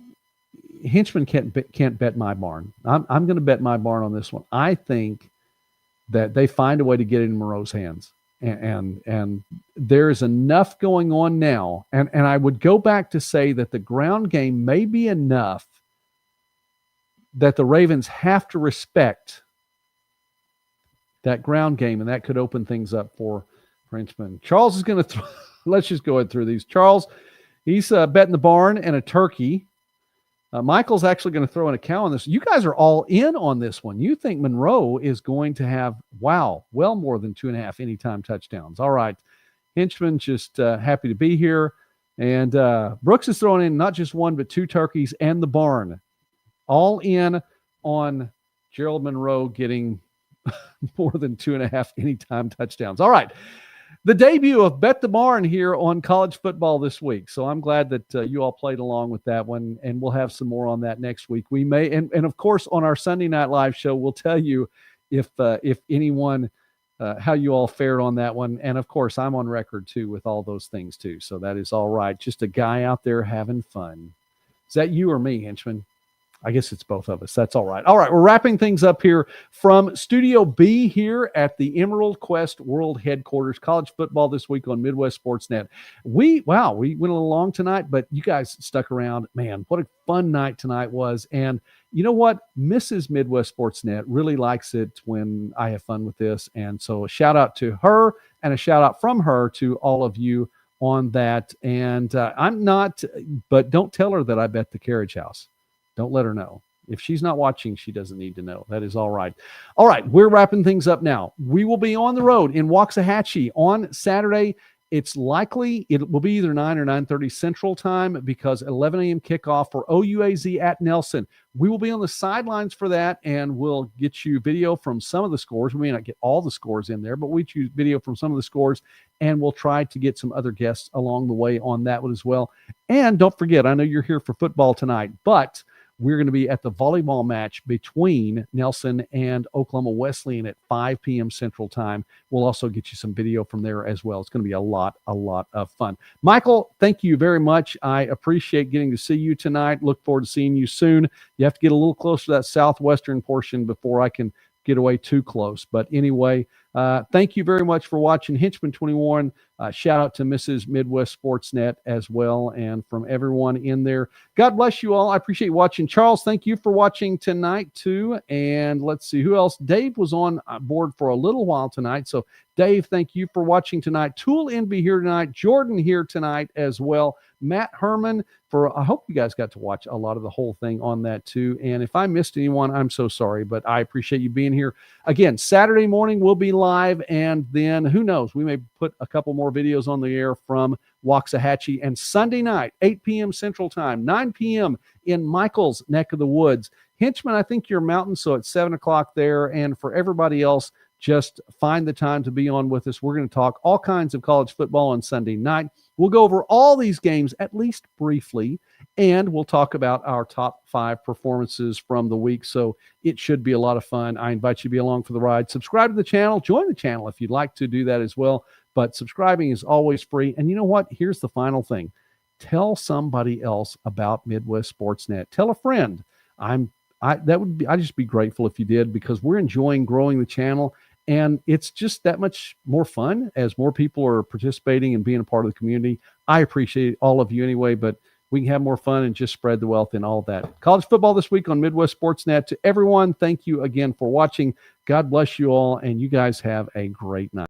Henchman can't bet my barn. I'm going to bet my barn on this one. I think that they find a way to get it in Monroe's hands. And there's enough going on now. And I would go back to say that the ground game may be enough that the Ravens have to respect that ground game, and that could open things up for Henchman. Charles is going to let's just go ahead through these. Charles, he's betting the barn and a turkey. Michael's actually going to throw in a cow on this. You guys are all in on this one. You think Monroe is going to have, well more than 2.5 anytime touchdowns. All right. Henchman just happy to be here. And Brooks is throwing in not just 1, but 2 turkeys and the barn. All in on Gerald Monroe getting more than 2.5 anytime touchdowns. All right. The debut of Bet the Barn here on college football this week. So I'm glad that you all played along with that one, and we'll have some more on that next week. We may, and of course, on our Sunday Night Live show, we'll tell you if anyone, how you all fared on that one. And of course, I'm on record too with all those things too. So that is all right. Just a guy out there having fun. Is that you or me, Henchman? I guess it's both of us. That's all right. All right, we're wrapping things up here from Studio B here at the Emerald Quest World Headquarters. College football this week on Midwest Sportsnet. We went a little long tonight, but you guys stuck around. Man, what a fun night tonight was. And you know what? Mrs. Midwest Sportsnet really likes it when I have fun with this. And so a shout out to her and a shout out from her to all of you on that. And I'm not, but don't tell her that I bet the Carriage House. Don't let her know. If she's not watching, she doesn't need to know. That is all right. All right, we're wrapping things up now. We will be on the road in Waxahachie on Saturday. It's likely it will be either 9 or 9:30 Central Time because 11 a.m. kickoff for OUAZ at Nelson. We will be on the sidelines for that, and we'll get you video from some of the scores. We may not get all the scores in there, but we choose video from some of the scores, and we'll try to get some other guests along the way on that one as well. And don't forget, I know you're here for football tonight, but we're going to be at the volleyball match between Nelson and Oklahoma Wesleyan at 5 p.m. Central Time. We'll also get you some video from there as well. It's going to be a lot of fun. Michael, thank you very much. I appreciate getting to see you tonight. Look forward to seeing you soon. You have to get a little closer to that southwestern portion before I can get away too close. But anyway, Thank you very much for watching Henchman 21. Shout out to Mrs. Midwest Sportsnet as well, and from everyone in there. God bless you all. I appreciate watching. Charles, thank you for watching tonight too. And let's see who else. Dave was on board for a little while tonight. So Dave, thank you for watching tonight. Tool Envy here tonight. Jordan here tonight as well. Matt Herman, I hope you guys got to watch a lot of the whole thing on that too. And if I missed anyone, I'm so sorry, but I appreciate you being here. Again, Saturday morning we'll be live, and then who knows, we may put a couple more videos on the air from Waxahachie. And Sunday night, 8 p.m. Central Time, 9 p.m. in Michael's neck of the woods. Henchman, I think you're mountain, so it's 7 o'clock there. And for everybody else, just find the time to be on with us. We're going to talk all kinds of college football on Sunday night. We'll go over all these games at least briefly, and we'll talk about our top 5 performances from the week. So it should be a lot of fun. I invite you to be along for the ride. Subscribe to the channel. Join the channel if you'd like to do that as well. But subscribing is always free. And you know what? Here's the final thing. Tell somebody else about Midwest Sportsnet. Tell a friend. I'd just be grateful if you did, because we're enjoying growing the channel. And it's just that much more fun as more people are participating and being a part of the community. I appreciate all of you anyway, but we can have more fun and just spread the wealth and all of that. College football this week on Midwest Sportsnet. To everyone, thank you again for watching. God bless you all, and you guys have a great night.